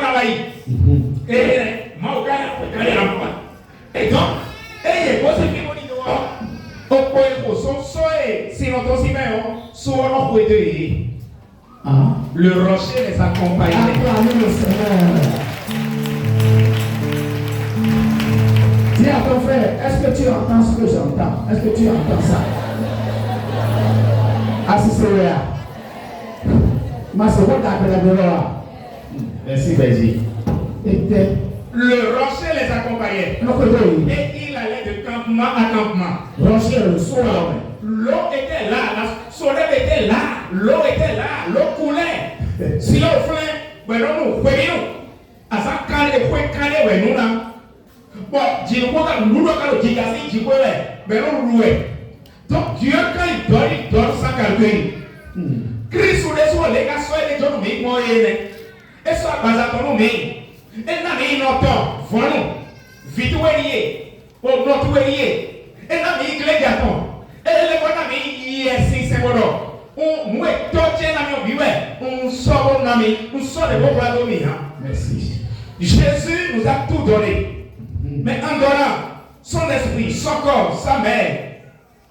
dans la vie. Et moi, et donc, et vous savez que au point où son soleil, si l'on s'y met, soit on peut dire. Le rocher les accompagne. Acclamez le Seigneur. Dis à ton frère, est-ce que tu entends ce que j'entends? Est-ce que tu entends ça? Assistez-le là. Ma seconde appelle là. Merci, Bézi. Était Le rocher les accompagnait. Et il allait de campement à campement. Rocher le soir. L'eau était là, la soleil était là, l'eau était là, l'eau coulait. Si l'eau flait, ben non, nous, à ça, quand les points calés, ben nous là. Bon, Dieu, nous quand le Dieu a dit, ben non, loué. Donc Dieu, quand il donne sans calcul. Christ ou les soins, les gars, soient les gens, mais moi, et soit basé à ton nom, mais. Et n'a mis notre voilà, vite où elle est, au notre où elle est, et n'a mis les gâtons. Et les bonnes amis, yes, c'est bon. On mouet, toi, tiens, ami, on sort, on ami, on sort de vos plateaux. Merci. Jésus nous a tout donné. Mais en donnant son esprit, son corps, sa mère,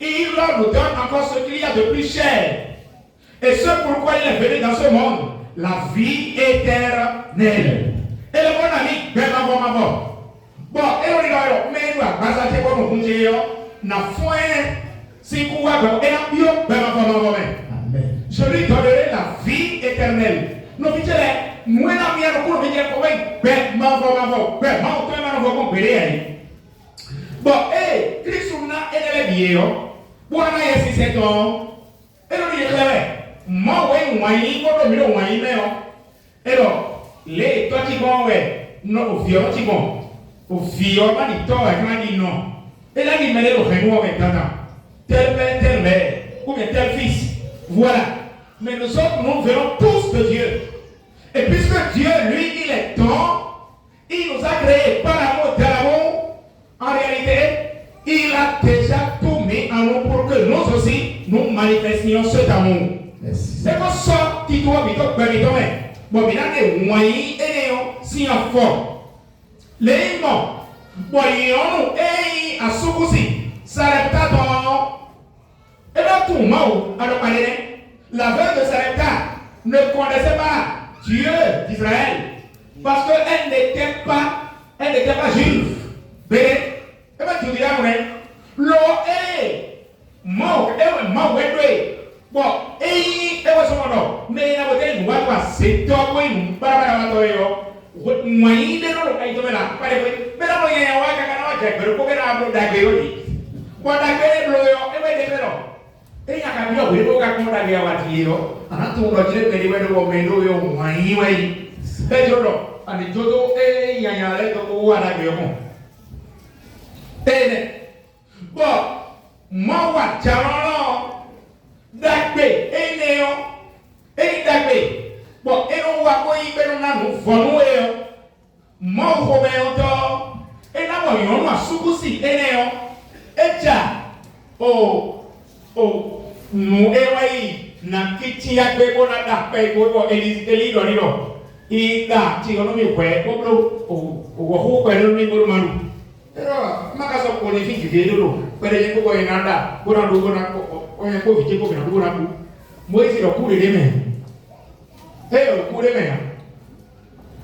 il nous donne encore ce qu'il y a de plus cher. Et ce pourquoi il est venu dans ce monde, la vie éternelle. Et le bon ami, ben ma bon, et on dit alors, mais nous à base de quoi nous faisons, na foi, si vous avez un bio, ben ma. Je lui donnerai la vie éternelle. Nous disons, nous n'avons rien pour nous dire, ben ma. Bon, et Christ est bien, pour la maille, si c'est ton, et nous disons, moi, oui, moi, et donc, les toi qui vont, non, au viol qui vont, au viol, il tord avec un dit non. Et là, il met le renouveau avec tel père, tel mère, ou bien tel fils. Voilà. Mais nous autres, nous venons tous de Dieu. Et puisque Dieu, lui, il est temps, il nous a créés par l'amour de l'amour, en réalité, il a déjà tout mis en nous pour que nous aussi, nous manifestions cet amour. C'est comme ça, tu dois vite, bon, il y a des moyens et si on fort. Les mots, bon, il y a nous, à Soukousi, Sarepta dans. Et là, tout le monde, alors, la veuve de Sarepta ne connaissait pas Dieu d'Israël parce qu'elle n'était pas juive. Et bien, tu diras, l'eau est mort, bon, et mais il y a des gens c'est toi qui nous parle moi il est là il est là pas de mais là il y a un gars qui a pour que la blonde d'ailleurs quoi d'ailleurs bloyo et ben de là et il y a quand même eu beaucoup de monde qui a watté tout le monde qui est venu au mendo yo moi il et jodo ani jodo et il y a les to ou ala que bon moi wa chalon dagbe eneo dagbe bon eno wa ko yi penu na no fonu mo ko me oto e na mo yon wa sukusi eneo eja nu ewai na kiti ya gbe ko na da pe ko eli do ni do i da ti ono mi kwe ko blo o ho ko ni ko malu pero maka so ko ni fi ti do pere ye ko ina da ko na do ko na oye ko vije ko na do na ku mo isi do ku de me ku de me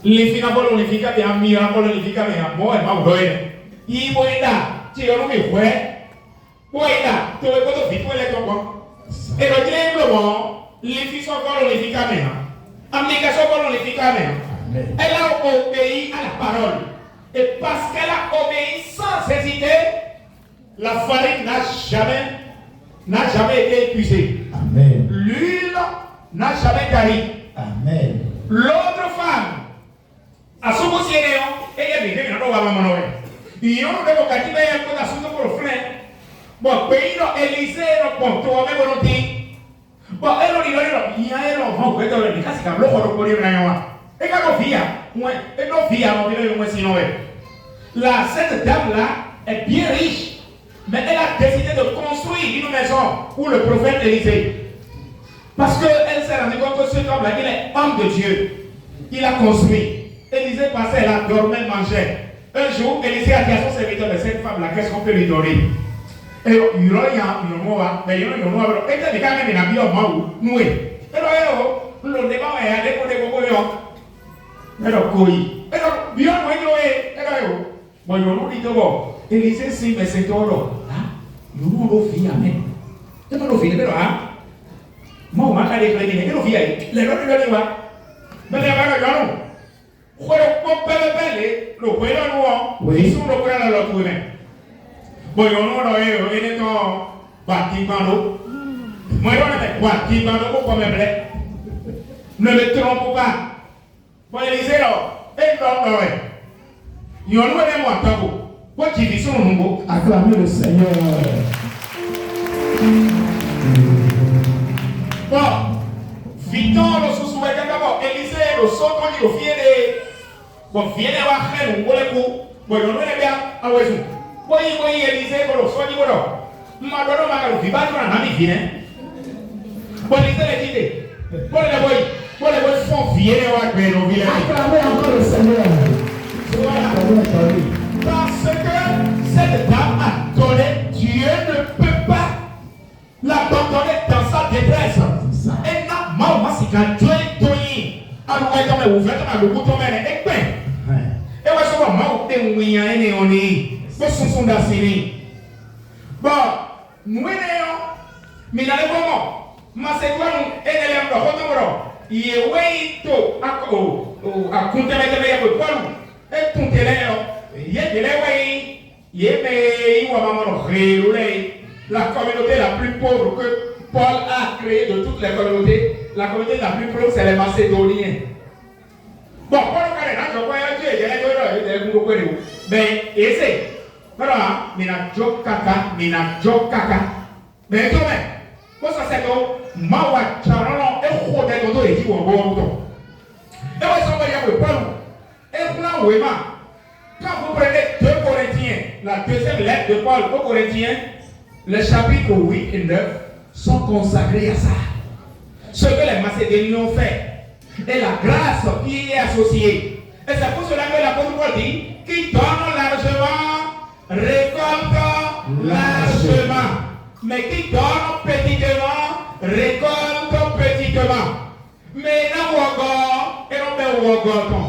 li fina bolo li fika bi amira bolo li fika me mo e ma do ene i bo ida ti ono mi kwe bo ida to e ko to fi ko le to ko e lo dire lo li fi so bolo li fika me amiga so bolo li fika me elle a obéi à la parole et parce qu'elle a obéi sans hésiter la farine n'a jamais été épuisée. Amen. L'huile n'a jamais tari. Amen. L'autre femme, à ce moment-ci, elle est venue, elle a maman. Il y a un démocratique, il y a un assunto pour le frère. Bon, pays, Élysée, bon, toi, même volonté. Bon, elle a dit, il y a un enfant, il y a un enfant, il y a un enfant, il y a un enfant. Et quand on vit, cette dame-là est bien riche. Mais elle a décidé de construire une maison pour le prophète Élisée. Parce qu'elle s'est rendue compte que cet homme-là, il est homme de Dieu. Il a construit. Élisée passait là, dormait, mangeait. Un jour, Élisée a dit à son serviteur de cette femme-là, qu'est-ce qu'on peut lui donner? Et il y a un mois, mais il y a un mois, et il y a un mois, nous, et le débat est allé pour les cocoyons. Et donc, bien, bon, il dit, Élisée, si, mais c'est tout. Nous avons fait amen. Tu m'as fait, mais là, moi, je m'ai fait, mais nous fait, les autres, ils vont mais les gens, nous, le point là, ils sont le point là, le point. Bon, ils ont été bâtiment. Moi, on a des bâtiments pour me plaire. Ne me trompe pas. Bon, Élisée, là, et non, ils ont eu un tabou. Acclamez le Seigneur. Bon, Victor, le sous-souhait d'abord, Élisée, le saut, quand il vient de. Bon, vient de voir un bon coup. Bon, on est bien à Ouessou. Bon, Élisée, le saut, il va. Madonna, ma vie, pas de l'ami, vient. Bon, Élisée, les idées. Bon, les boys font vieux, acclamez encore le Seigneur. Parce que cette dame a donné, Dieu ne peut pas l'abandonner dans sa détresse. Et na joy toni alu wa to me wo fe to na lo to me e pe e wa so ba ma o te nwiyan ene oni bo sunsun da sini ba nwene yo mi na le bomo ma se kwanu enele ndo ho to moro ye wei to ako akunte me te ya ko kwanu e tuntele yo ye de le wei ye me iwa mama no la communauté la plus pauvre que Paul a créée de toutes les communautés, la communauté la plus pauvre c'est les Macédoniens. Bon, Paul a créé dans le coin de Dieu, mais essaye. Voilà, mina job kaka. Mais toi, quoi ça c'est que mawa charono et khote dodo et diwo bon. Et ouais ça va y avoir Paul. Et plan wema. Quand vous prenez 2 Corinthiens, la deuxième lettre de Paul aux Corinthiens, les chapitres 8 et 9 sont consacrés à ça. Ce que les Macédoniens ont fait et la grâce qui y est associée. Et c'est pour cela que l'apôtre Paul dit qui donne largement, récolte largement. Mais qui donne petitement, récolte petitement. Mais n'a pas et non mais wogoton.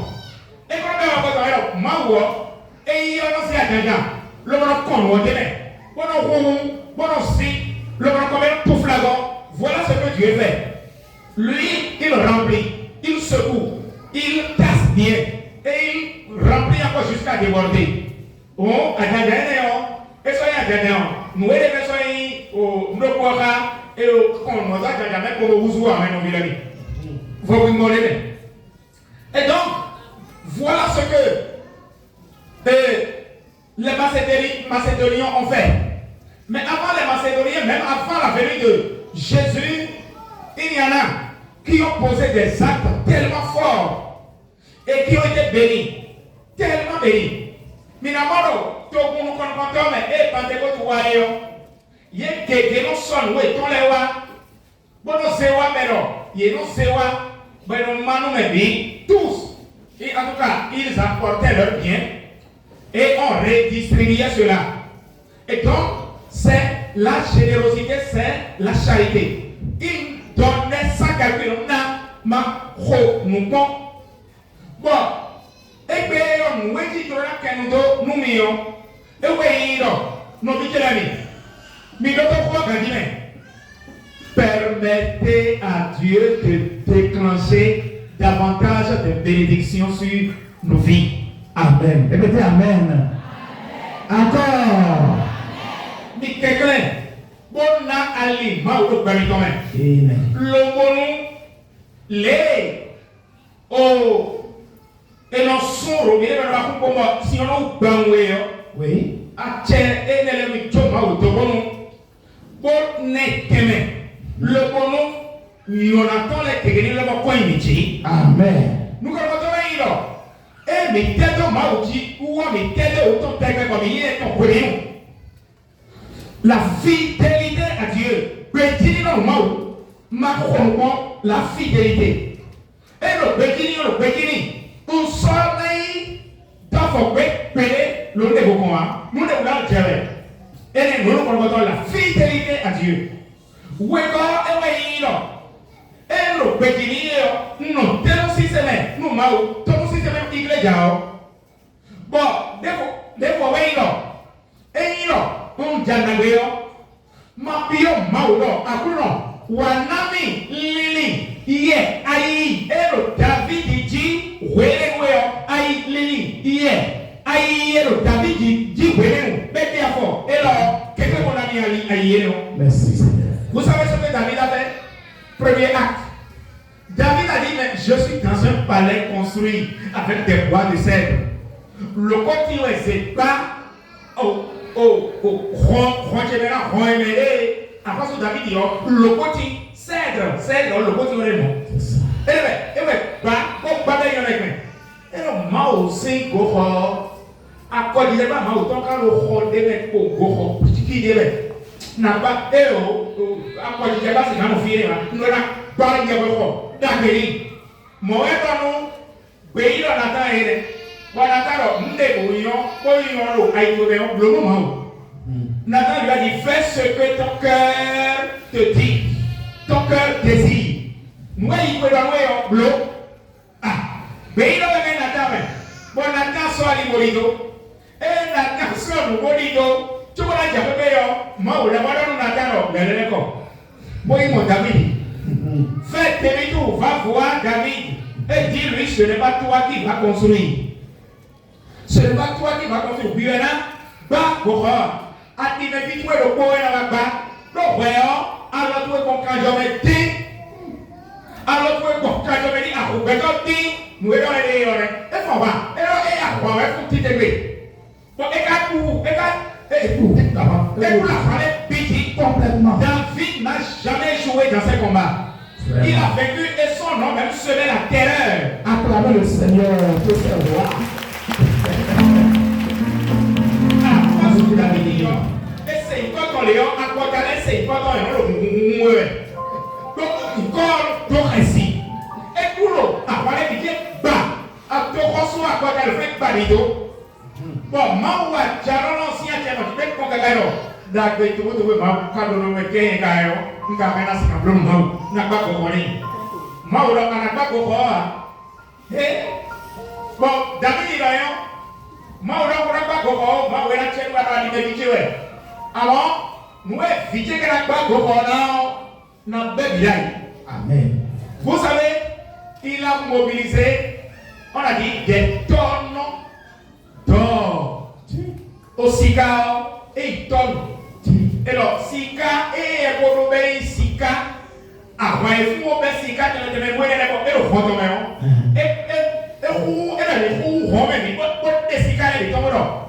Et quand on va voir mawo et il y a aussi à gagnant le monde qu'on voit demain bon si le monde comme tout flagon voilà ce que Dieu fait lui il remplit il secoue il casse bien et il remplit encore jusqu'à déborder oh à gagnant et ça y a gagnant nous les personnes au nous quoi et qu'on nous a gagnant pour vous jouer avec nos villages vous vous demandez et donc voilà ce que les Macédoniens ont fait. Mais avant les Macédoniens, même avant la venue de Jésus, il y en a qui ont posé des actes tellement forts et qui ont été bénis. Tellement bénis. Minamoro, Togun nous confrontons, mais et Pentecôte Wayo, Yé Kékéno Son, oui, ton lewa, Bono Sewa Mero, Yéno Sewa, Beno Manu Mebi, tous. Et en tout cas, ils apportaient leurs biens et on redistribuait cela. Et donc, c'est la générosité, c'est la charité. Ils donnaient sans calcul. Bon, et bien, nous disons que nous mions, et oui, nous disons permettez à Dieu de déclencher davantage de bénédictions sur nos vies. Amen. Répétez Amen. Encore. Mais quelqu'un, bon na ali, ma ou bami quand même. Amen. Le bonou, les, oh, et non son robé, mais la coupe moi, si on a banoué, oui. A tiens, et ne le mit ma ou to bonou, bon ne keme, le bonou. Nous attendons les techniques de quoi imiter. Amen. Nous allons voir là. Et mes têtes de maudit ou mes têtes de autant de comme il est ton premier. La fidélité à Dieu. Petit non maou. Ma la fidélité. Et le petit. Un soleil dans vos pélés. Nous ne pouvons pas. Nous ne pouvons pas gérer. Et nous allons voir la fidélité à Dieu. Où est-ce que là? Et nous pétinons, nous tenons si c'est nous maou, tenons si c'est même iglesia. Bon, des fois, oui, non. Et non, on janagéo, ma pio maou, non, à coup non. Wanami, lili, yé, aïe, et le David dit, wélé, aïe, lili, yé, aïe, et le David dit, wélé, bébé à fort. Et là, qu'est-ce qu'on a mis à aïe, non? Merci, Seigneur. Vous savez ce que David a fait? Premier acte. David a dit, mais je suis dans un palais construit avec des bois de cèdre. Le continent c'est pas après ce David dit, le continent cèdre, le continent est bon. Et le Mao c'est go à quoi dire pas Mao tant qu'à le rôle des mecs pour go qui dit n'a pas à quoi dire pas c'est quand on finit nous là pas dire go d'abéli moi et nous pays là n'attend rien voilà car m'de boyon lo aïe le moment Nathan lui a dit fais ce que ton cœur te dit ton cœur désire nous y pouvons en bloc. Ah, mais il a un Nathan. Bon, Nathan soit les bolidos. Et Nathan soit le bolido. Tu vois la diable, moi, on a Nathan, mais le d'accord. Moi, il m'a David. Faites tes tout, va voir David. Et dis-lui, ce n'est pas toi qui vas construire. Ce n'est pas toi qui vas construire. Puis là, bah, pour a dit, mais vite, le poids est là-bas. Le voyant, alors tu es qu'on quand jamais dit. Alors tu es qu'on quand jamais dit, ah, vous pouvez dire, nous allons aller, et faut voir. Et là, et à quoi, il faut petit aimer. Bon, et qu'à tout, et tout la fallait petit Complètement. David n'a jamais joué dans ces combats. Vraiment. Il a vécu et son nom même semait la terreur. Acclamez le Seigneur pour ses rois. Ah, parce que David dit, et c'est important, Léon, à quoi t'allais, c'est important, et non, donc, encore, donc, ainsi. Et pour l'eau, à quoi les billets, bah, à te recevoir, à quoi t'allais, fait balido. Bon, moi, j'allais l'ancien, tiens, tu peux te conquérir. D'accord, tu veux, ma cadeau, me qu'un gars, un gars, un scabron, n'a pas compris. Moi, on n'a pas compris. Eh, bon, David, il a eu. Moi, on n'a pas compris. Moi, on a tué la liberté. Alors, nous, éviter que la pas compris, n'a pas bien. Amen. Vous savez, il a mobilisé, on a dit, des tonnes d'or au Sika et tonnes. Et alors, Sika et Ekorobé, Sika, avant il faut que Sika te le mette et le photo et les roues, on met des Sika et les tombes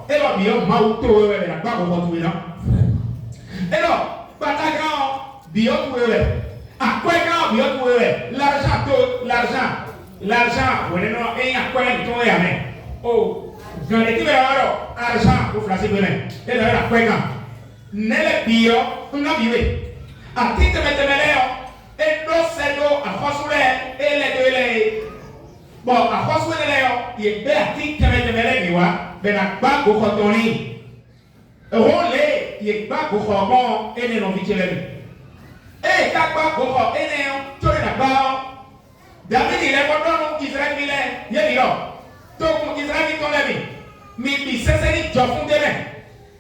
et alors, bien, Mauto, et la barre au retour là. Et alors, Patagan, bien, à quoi quand bien, l'argent, vous n'avez pas un quoi, il tombe à main. Oh, j'en ai dit, argent, pour flasher de main. Et là, la quoi quand? Nele bio, on a vivé. A ti te mette meleo, et dos sedo, a hosule, et les deux les. Bon, a hosule leo, y est bé a ti te mette meleo, miwa, ben a pas go hotoni. Role, y est pas go homon, et ne l'on vit et quand pas go ho, et ne, tu n'as pas. David, il est bon, Israël, il est là. Donc, Israël, il tombe là. Mais il s'est dit, tu as fondé,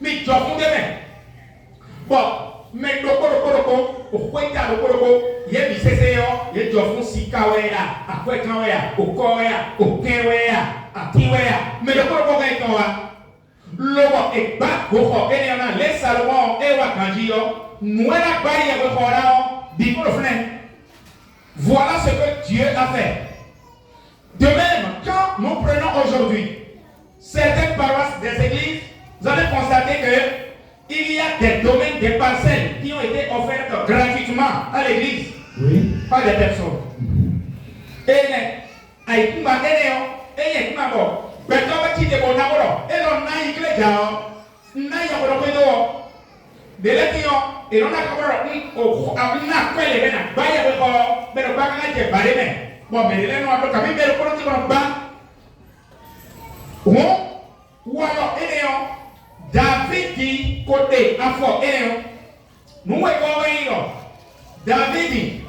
mais tu as fondé. Bon, mais le corps, au point de il y a des CCO, il y a des gens qui sont à quoi au Korea, au Kenya, à Tiwea, mais le corps est quand le est pas pour et il y en a les Salomon et Wakanjio, nous la baille avec Horao, Bicolofne. Voilà ce que Dieu a fait. De même, quand nous prenons aujourd'hui certaines paroisses des églises, vous allez constater que il y a des domaines, des parcelles qui ont été offertes gratuitement à l'église par des personnes. Et l'on David dit côté afro nous voyons David dit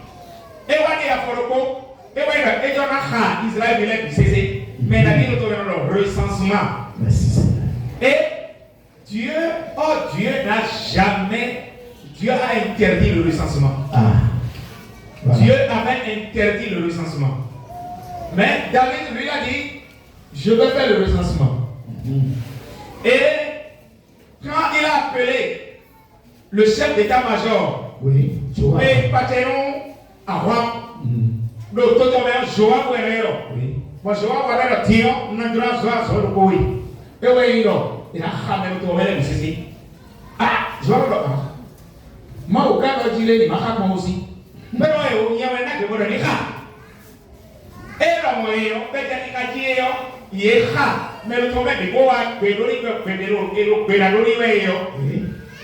et wadi afro et wadi et Jonathan Israël il est cessé mais David nous donne le recensement. Et Dieu n'a jamais, Dieu a interdit le recensement. Voilà. Dieu avait interdit le recensement. Mais David lui a dit je veux faire le recensement. Et quand il a appelé le chef d'état-major, et Pateron à Rome, le totomer Joab Guerrero, moi Joab Guerrero, Tio, Nandra Zoa, sur le Boui, et oui, il a ramené le totomer, c'est ah, Joab Guerrero, moi au cas où il est, il m'a ramené aussi. Mais non, il y a un acte de bonheur, et là, moi, peut-être qu'il y a mais le tombé de Boa, Pedro,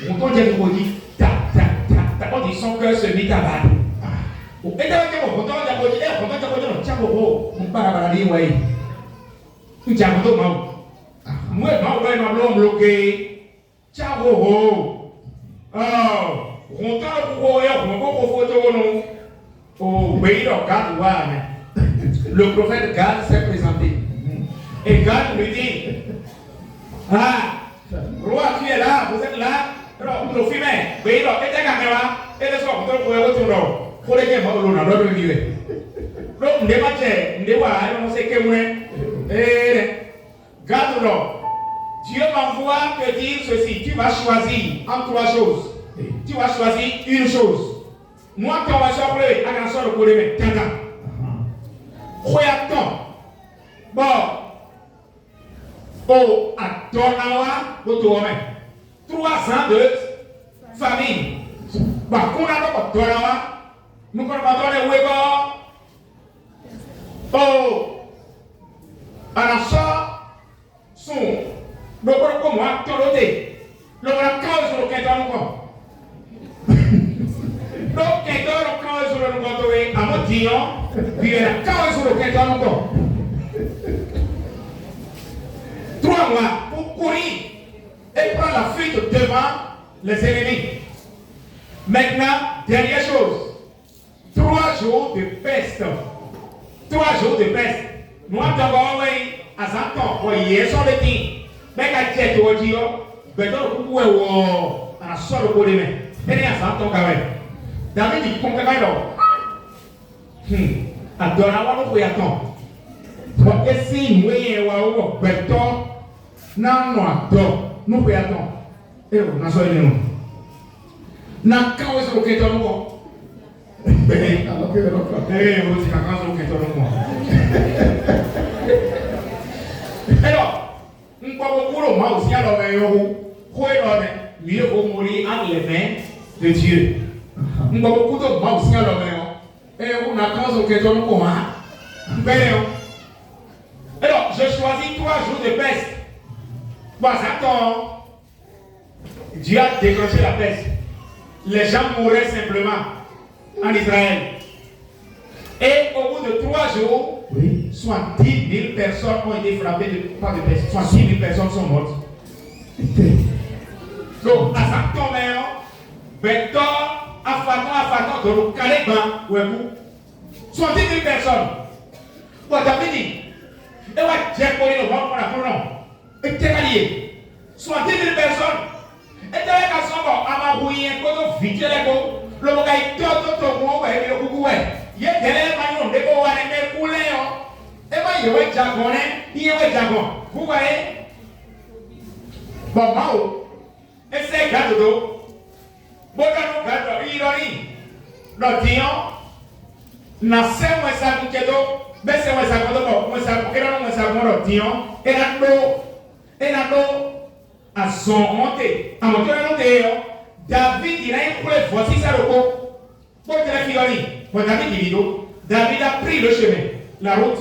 on peut dire que on dit son cœur se mit à battre. Et d'ailleurs, on peut dire, tiens, on parle à la ligne, oui. Tu tiens, on peut moi, je vais bloqué. Tiens, oh, on t'a le photo, au pays de Gad, le prophète Gad s'est présenté. Et Gad lui dit, ah, roi, tu es là, vous êtes là. Alors, vous le filmez, pays de caméra, et le soir, vous pouvez retourner. Pour les gens, vous n'avez pas de donc, on ne sait que vous Gad, Dieu m'envoie te dire ceci, tu vas choisir entre trois choses. Tu vas choisir une chose. Moi, quand on va s'appeler, à la sorte de Kourémé, t'entends. Croyez-toi. Bon. Oh, à Donawa, Botoome. 3 ans de famille. Bah, qu'on a donc Donawa, nous connaissons les Wego. Oh, à la sorte, son. Donc, comme moi, ton loté. Le voilà, quand je le quitte en nous. Donc, quand je le quitte à mon dion, puis quand je le quitte en nous. 3 mois pour courir et prendre la fuite devant les ennemis. Maintenant, dernière chose. 3 jours de peste. 3 jours de peste. Nous avons à Zanton, hier sur le team. Mais quand tu es au Dio, tu es au Koué ou à la sorte de Kourémé. Et à Zanton, David dit, qu'on peut pas à Donawa, nous pouvons attendre. Et si nous avons un béton, nous pouvons attendre. Et nous sommes nous. Nous avons alors, nous pouvons moi aussi alors mieux vaut mourir entre les mains de Dieu. Nous pouvons beaucoup de moi aussi alors et on a quand on est dans alors, je choisis 3 jours de peste. Bon, attends. Dieu a déclenché la peste. Les gens mouraient simplement en Israël. Et au bout de 3 jours, soit 10 000 personnes ont été frappées par des pestes. Soit 10 000 personnes sont mortes. Donc, à ça tombe, Béton, à Faton, de le Calais-Ban, soit 10 000 personnes. Bon, David dit, et ouais, j'ai connu le vent pour la pronom. Et t'es allié. Soit 10 000 personnes. Et t'es avec un son, à ma bouillie, un peu de vite, le mot est tout, et le coucou, il y a des maillons, des beaux, des coulés, et moi, il y a un jargon, il y a un jargon. Vous voyez? Bon, Mao, et c'est gâteau. Bon, gâteau, il a dit, le dion, n'a pas ça, mais c'est moi ça quand moi ça et là moi ça mon dion et là à son monter à monter David il a écoulé voici ça le coup pour te la figure pour David a pris le chemin la route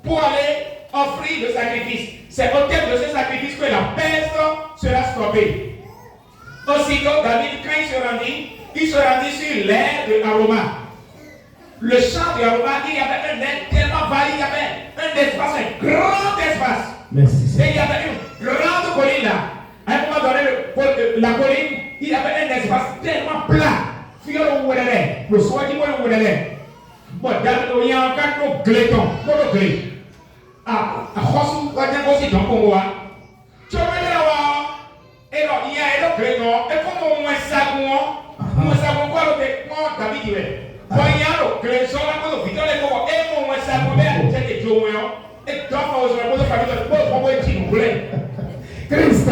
pour aller offrir le sacrifice. C'est au terme de ce sacrifice que la peste sera stoppée. Aussitôt David quand il se rendit sur l'air de Aroma. Le champ de Aroma, il y avait un air tellement vaste, il y avait un espace, un grand espace. Merci. Et il y avait une grande colline là. À un moment donné, la colline, il y avait un espace tellement plat. Le soir, il y a bon, David, il y a encore un gléton. Ah, à Rossou, il y a aussi dans le Congo. Tu vois, et là, il y a un gléton. Et comme on moins ça, quoi, David, il est. Voyons, que les gens là, et mon ça c'est que Dieu et donc on se repose par le Cristo,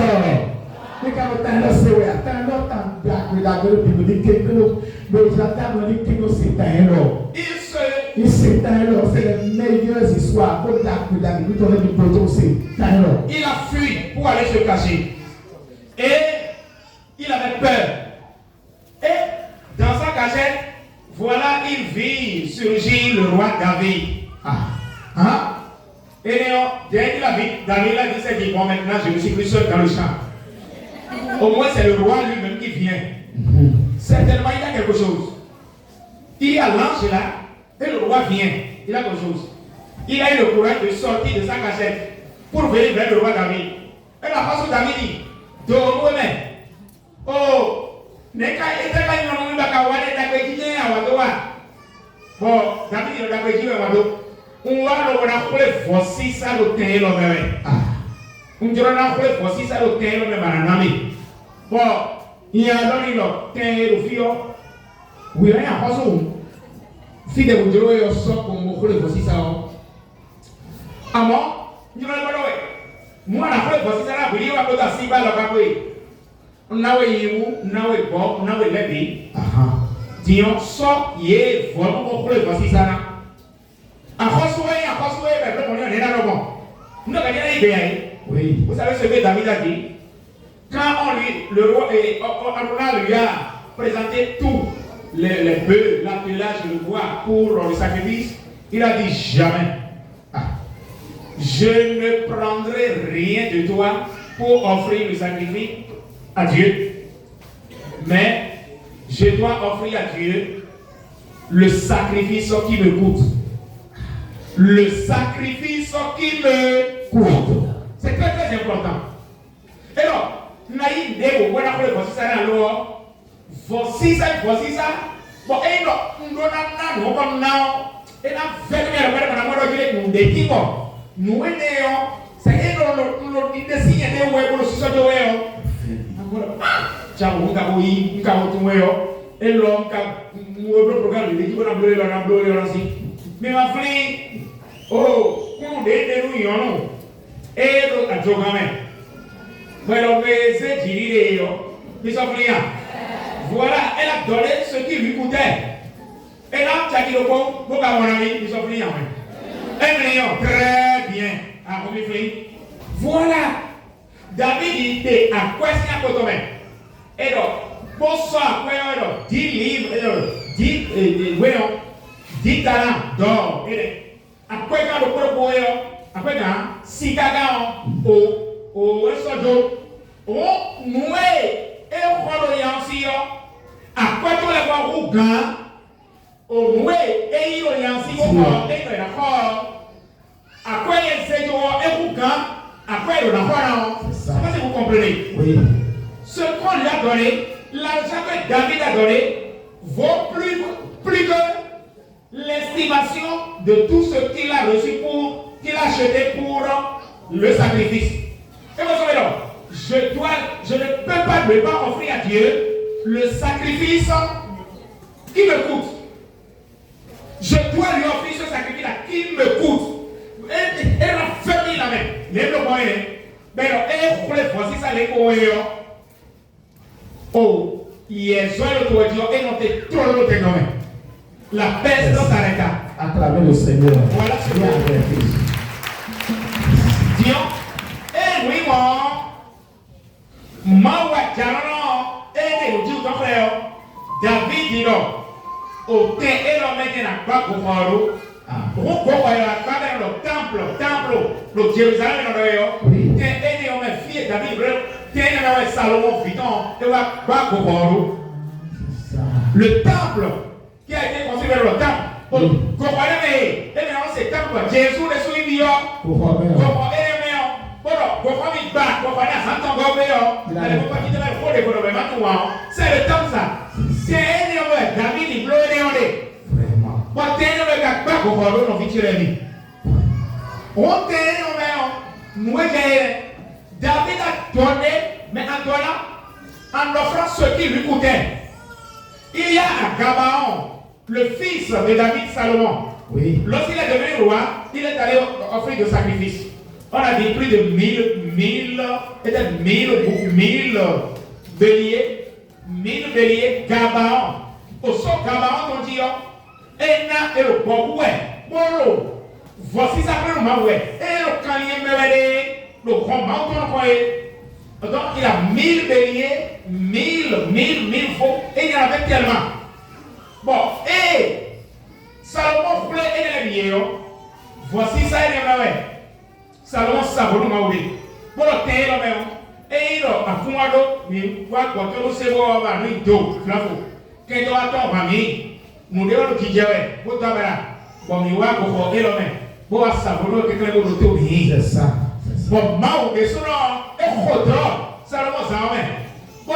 mais quand on t'a laissé, attends, il c'est les meilleures histoires. Il a fui pour aller se cacher. Et il avait peur. Et dans sa cachette, voilà, il vit surgir le roi David. Et dès qu'il a vu, David a dit, bon, maintenant je me suis plus seul dans le champ. Au moins c'est le roi lui-même qui vient. Certainement il y a quelque chose. Il y a l'ange là, et le roi vient. Il a quelque chose. Il a eu le courage de sortir de sa cachette pour venir vers le roi David. Et la face où David dit, oh, Bon, David il a dit on va le voici ça le terrain l'homme. On dirait que voici ça le terrain l'homme. Bon, il y a dans le terrain le fio. Oui, il y a pas ça. Si de vous dire yo so ko mo ko le voici ça. Amo, je ne pas le. Moi na ko le voici ça la bi wa ko ta si ba lo ka ko. Nawe yiwu, nawe bo, nawe lebi. Dion so ye vraiment ko le voici ça na. Akoswe, ben on est là bon. Nous n'avons rien idée. Oui. Vous savez ce que David a dit? Quand le roi et on lui a présenté tous les bœufs, l'attelage, le bois pour le sacrifice, il a dit jamais. Je ne prendrai rien de toi pour offrir le sacrifice à Dieu. Mais je dois offrir à Dieu le sacrifice qui me coûte. Le sacrifice qui me coûte. C'est très très important. Et donc, naïf de vous, voici ça dans l'eau. Voici ça. Bon, et non, nous n'avons pas comme nous. Et là, faites-le, nous dédions. Nous aidons. C'est nous désignons des ouais pour le succès de ouais. Tiens, on va oui, on va tout ouais. Et l'homme qui nous programme de l'équipe, on a bleu aussi. Mais ma fille, oh, on est nous yon. Et l'autre a joué quand même. Voilà, mais c'est dit, ils sont friands. Voilà, elle a donné ce qui lui coûtait. Et là, tu as dit le bon, mon ami, ils sont friands. 1 million, très bien. Ah, vous m'y voilà. David était à quoi c'est à côté. Et donc, pour ça, 10 livres, 10 talents d'or. Après quand le propos après quand si quelqu'un au sojo on noué et on yansi après tout le voir au gan au noué et il yansi au corps et le corps après il s'est et au gan après le corps je sais pas si vous comprenez oui ce qu'on lui a donné l'argent que David a donné vaut plus que l'estimation de tout ce qu'il a reçu qu'il a acheté pour le sacrifice. Et vous savez donc, je ne peux pas offrir à Dieu le sacrifice qui me coûte. Je dois lui offrir ce sacrifice-là qui me coûte. Et la famille la même. Même le moyen. Mais alors, et pour les fois, si ça les courriers, oh, ils ont le toit et non, t'es trop le témoin. La peste s'arrêta. À travers le Seigneur. Voilà ce que Dieu. Et oui, moi, et nous disons frère, David dit non. Au thé et l'homme qui n'a pas pour le temple, le Jérusalem, et l'homme fille David, et Salomon, le temple qui a été construit vers le temple. Comprenez, c'est le temple. Jésus est suivi. C'est le temple ça. C'est un homme, David, il pleure et on est. Vraiment. David a donné, mais en donnant, en offrant ce qui lui coûtait. Il y a à Gabaon, le fils de David Salomon. Oui. Lorsqu'il est devenu roi, il est allé offrir des sacrifices. On a dit plus de 1000 béliers, Gabaon. Au son Gabaon, on dit, et le bon, voici ça que nous avons. Et le canier me le grand mountain, donc il a 1000 béliers, 1000 faux, et il y en avait tellement. Bon, et Salomon voulait aider les béliers. Voici ça, il y en avait. Salomon savait nous maouler. Pour le terre, et il a fumé l'eau, il va compter le sébo, il va nous d'eau, flavou. Quand on attend, nous devons nous dire, pour t'avoir, bon, il va pour le l'homme. Pour savourer quelqu'un de l'auto, c'est ça. Bon, Mao, et son nom est Khodra, Salomon Zahame. Bon,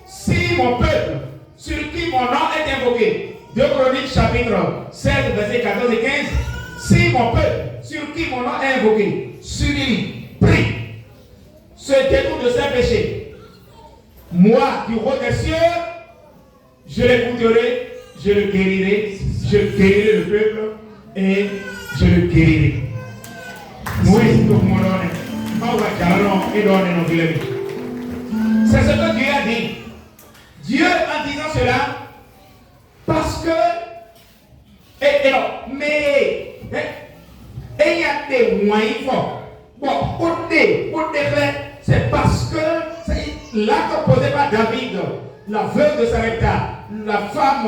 si mon peuple, sur qui mon nom est invoqué, 2 Chroniques chapitre 16, versets 14 et 15. Si mon peuple, sur qui mon nom est invoqué, s'humilie, prie, se détourne de ses péchés, moi, du haut des cieux, je l'écouterai, je le guérirai, je guérirai le peuple et je le guérirai. C'est ce que Dieu a dit. Dieu, en disant cela, parce que, mais il y a des moyens forts. Bon, c'est parce que l'acte posé par David, la veuve de Sarepta, la femme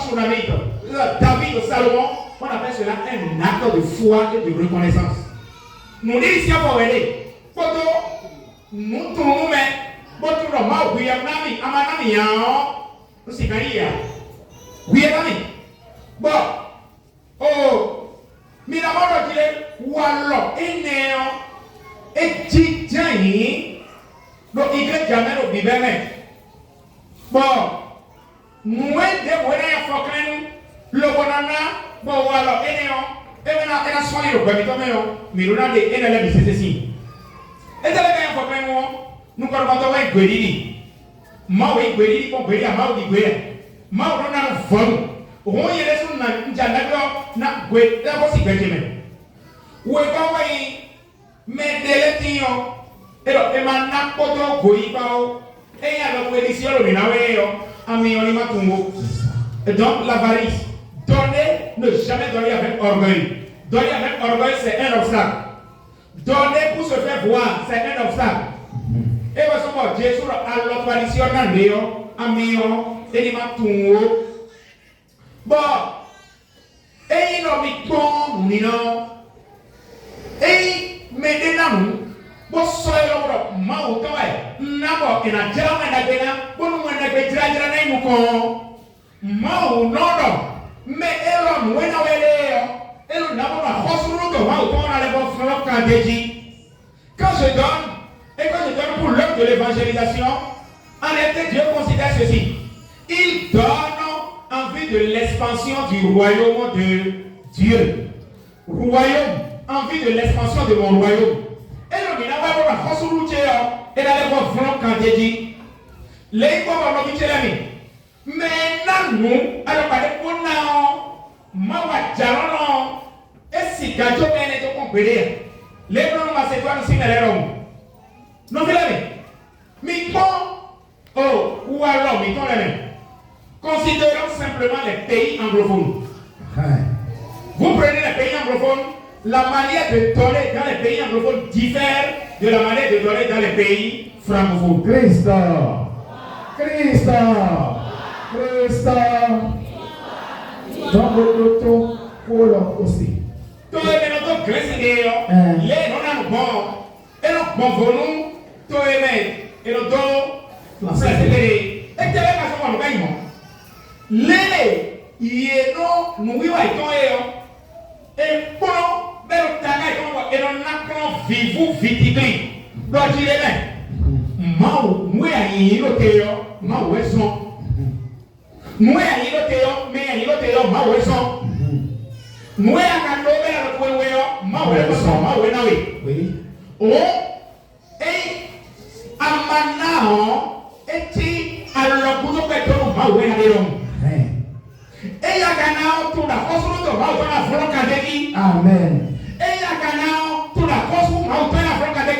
Shunamite, David Salomon, on appelle cela un acte de foi et de reconnaissance. Nous disons ici pour aider. Nous tournons, mais nous tournons, oui, bon, oh, mais la mort de Dieu, ou alors, et dit, donc il est jamais au biberon. Bon, nous, le bonana, bon, alors, et maintenant, elle a soigné le premier, mais nous avons des élèves de ceci. Et dans les gens, nous avons un guéridi. Moi, oui, guéridi, pour guérir, moi, oui, guérir. Moi, on a un vol. On y est sur un dialogue, na guérir, d'abord, si guérir. Ou est pas, oui, mais des létions. Et donc, et maintenant, pour toi, guérir, et il y a le guérisseur, le minawé, ami, on y m'a tout. Et donc, l'avarice. Donner, ne jamais donner avec orgueil. Donner avec orgueil, c'est un obstacle. Donner pour se faire voir, c'est un obstacle. Et parce que Jésus a l'autorisation dans Léon, Amion, et il m'a tout. Bon, et il a mis bon, non. Et maintenant, bon, soyez là, ma ou toi, n'importe quel adjara, bon, nous on a fait tirer nous con, ma ou non. Mais elle, nous on a elle n'a pas quand je donne, et quand je donne pour l'œuvre de l'évangélisation, en effet, Dieu considère ceci. Il donne en vue de l'expansion du royaume de Dieu. Royaume, en vue de l'expansion de mon royaume. Et le n'a pas la force routière, et la lèvre vraiment quand Dieu dit, les pauvres vont dire mais nous, alors pas de bon Mawa Jaron, et si Gajo est au compéré, les blancs macédoines aussi mais les roms. Non, vous l'avez. Mais bon, oh, ou alors, mais quand même. Considérons simplement les pays anglophones. Vous prenez les pays anglophones, la manière de donner dans les pays anglophones diffère de la manière de donner dans les pays francophones. Christ. Donc, l'auto, pour l'homme aussi. Tout le monde est les non bon, et le bon volume, tout et le dos, ça c'est les. Et tu as la façon les, il est non, nous vivons et pour et on a vivre vitigli. Donc il est là. Mau, moi, il est là, mau est son. Moi, il est là, mais il est là, mau est son. Moi, il est là, mau est son, mau est là, oui. Oh, et Amanao, et alors, vous avez mau est là. Et il y a tout la force de la Franck Amen. Et il y a tout la force de la Franck et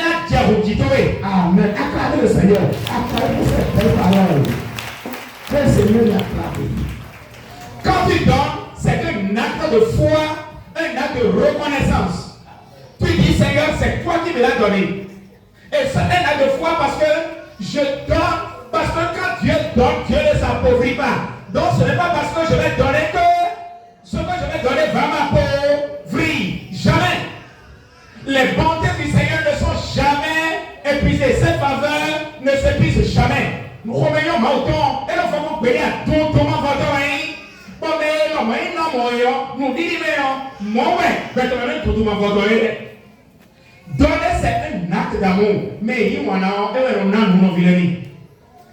la diabolique. Amen. Acclamez le Seigneur. Acclamez cette belle parole. Que le Seigneur l'acclame. Quand tu donnes, c'est un acte de foi, un acte de reconnaissance. Tu dis, Seigneur, c'est toi qui me l'as donné. Et c'est un acte de foi parce que je donne, parce que quand Dieu donne, Dieu ne s'appauvrit pas. Donc ce n'est pas parce que je vais donner que ce que je vais donner va m'appauvrir. Jamais. Les bontés du Seigneur ne sont jamais épuisées. Ses faveurs ne s'épuisent jamais. Nous revenons maintenant et nous faisons payer à tout le monde. Bon, mais non, nous disons, moi, tout le monde. Donner, c'est un acte d'amour. Mais il y a un acte d'amour.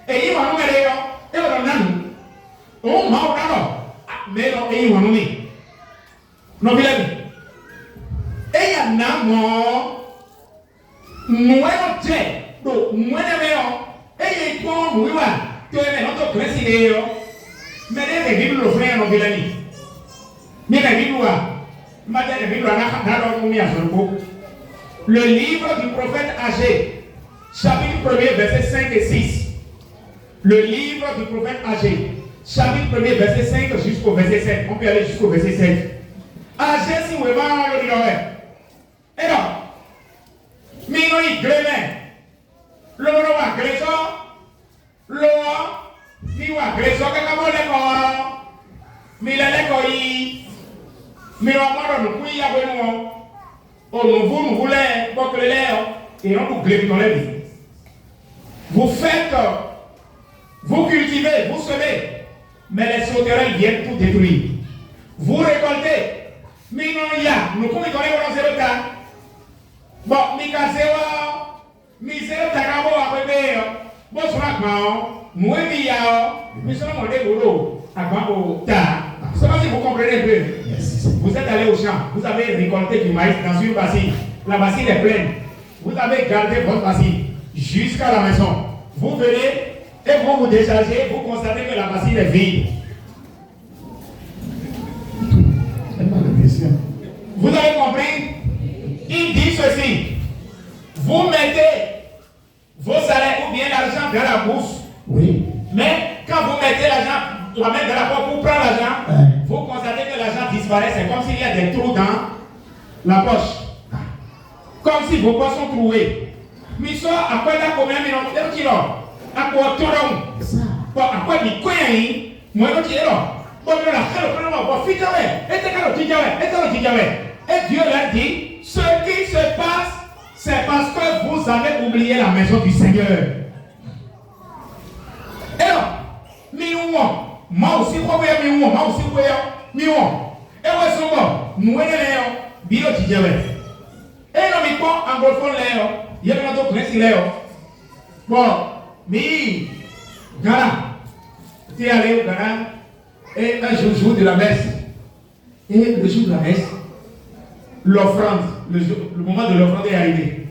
Et il y a un acte d'amour. On m'a mais non, et on nous non, il a dit. Et il y a un mort, moi, donc, moi, et il y a un mort, tu es notre président, mais les Bibles le frère, non, il a dit. Mais la Bible, le livre du prophète Agé, chapitre 1er, versets 5 et 6. Le livre du prophète Agé, chapitre 1er, verset 5 jusqu'au verset 7. On peut aller jusqu'au verset 7. Agé, si vous voulez, le dire. Et donc, Minoi, Grémen, le Noa, Grésor, Loa, Miwa, Grésor, Kakabo, Milelekoi, Miwa, nous couillons avec nous. Oh, nous voulons, pour que l'air, et on nous glisse dans la vie. Vous faites, vous cultivez, vous semez, mais les sauterelles viennent tout détruire. Vous récoltez, mais non, il y a, nous pouvons y connaître dans 0 cas. Bon, Mikasewa, Misero Takabo après, bon, nous sommes allés au boulot, à Bambo, Ta. Je ne sais pas si vous comprenez un peu. Vous êtes allé au champ, vous avez récolté du maïs dans une bassine. La bassine est pleine. Vous avez gardé votre bassine jusqu'à la maison. Vous venez et vous vous déchargez, vous constatez que la bassine est vide. Vous avez compris? Il dit ceci. Vous mettez vos salaires ou bien l'argent dans la bourse. Oui. Mais quand vous mettez l'argent, la main dans la poche pour prendre l'argent, vous constatez que l'argent disparaît. C'est comme s'il y a des trous dans la poche. Comme si vos poches sont trouées. Mais ça, à quoi il combien de minutes? À quoi tout le monde? À quoi il coin? Moi, je dis là. Bon, je et Dieu leur dit, ce qui se passe, c'est parce que vous avez oublié la maison du Seigneur. Et là, moi aussi, moi aussi, et moi, nous et non, mais quoi, anglophone, il y a un autre précis, bon, mais, Ghana, tu es allé au Ghana, et un jour de la messe, et le jour de la messe, l'offrande, le moment de l'offrande est arrivé.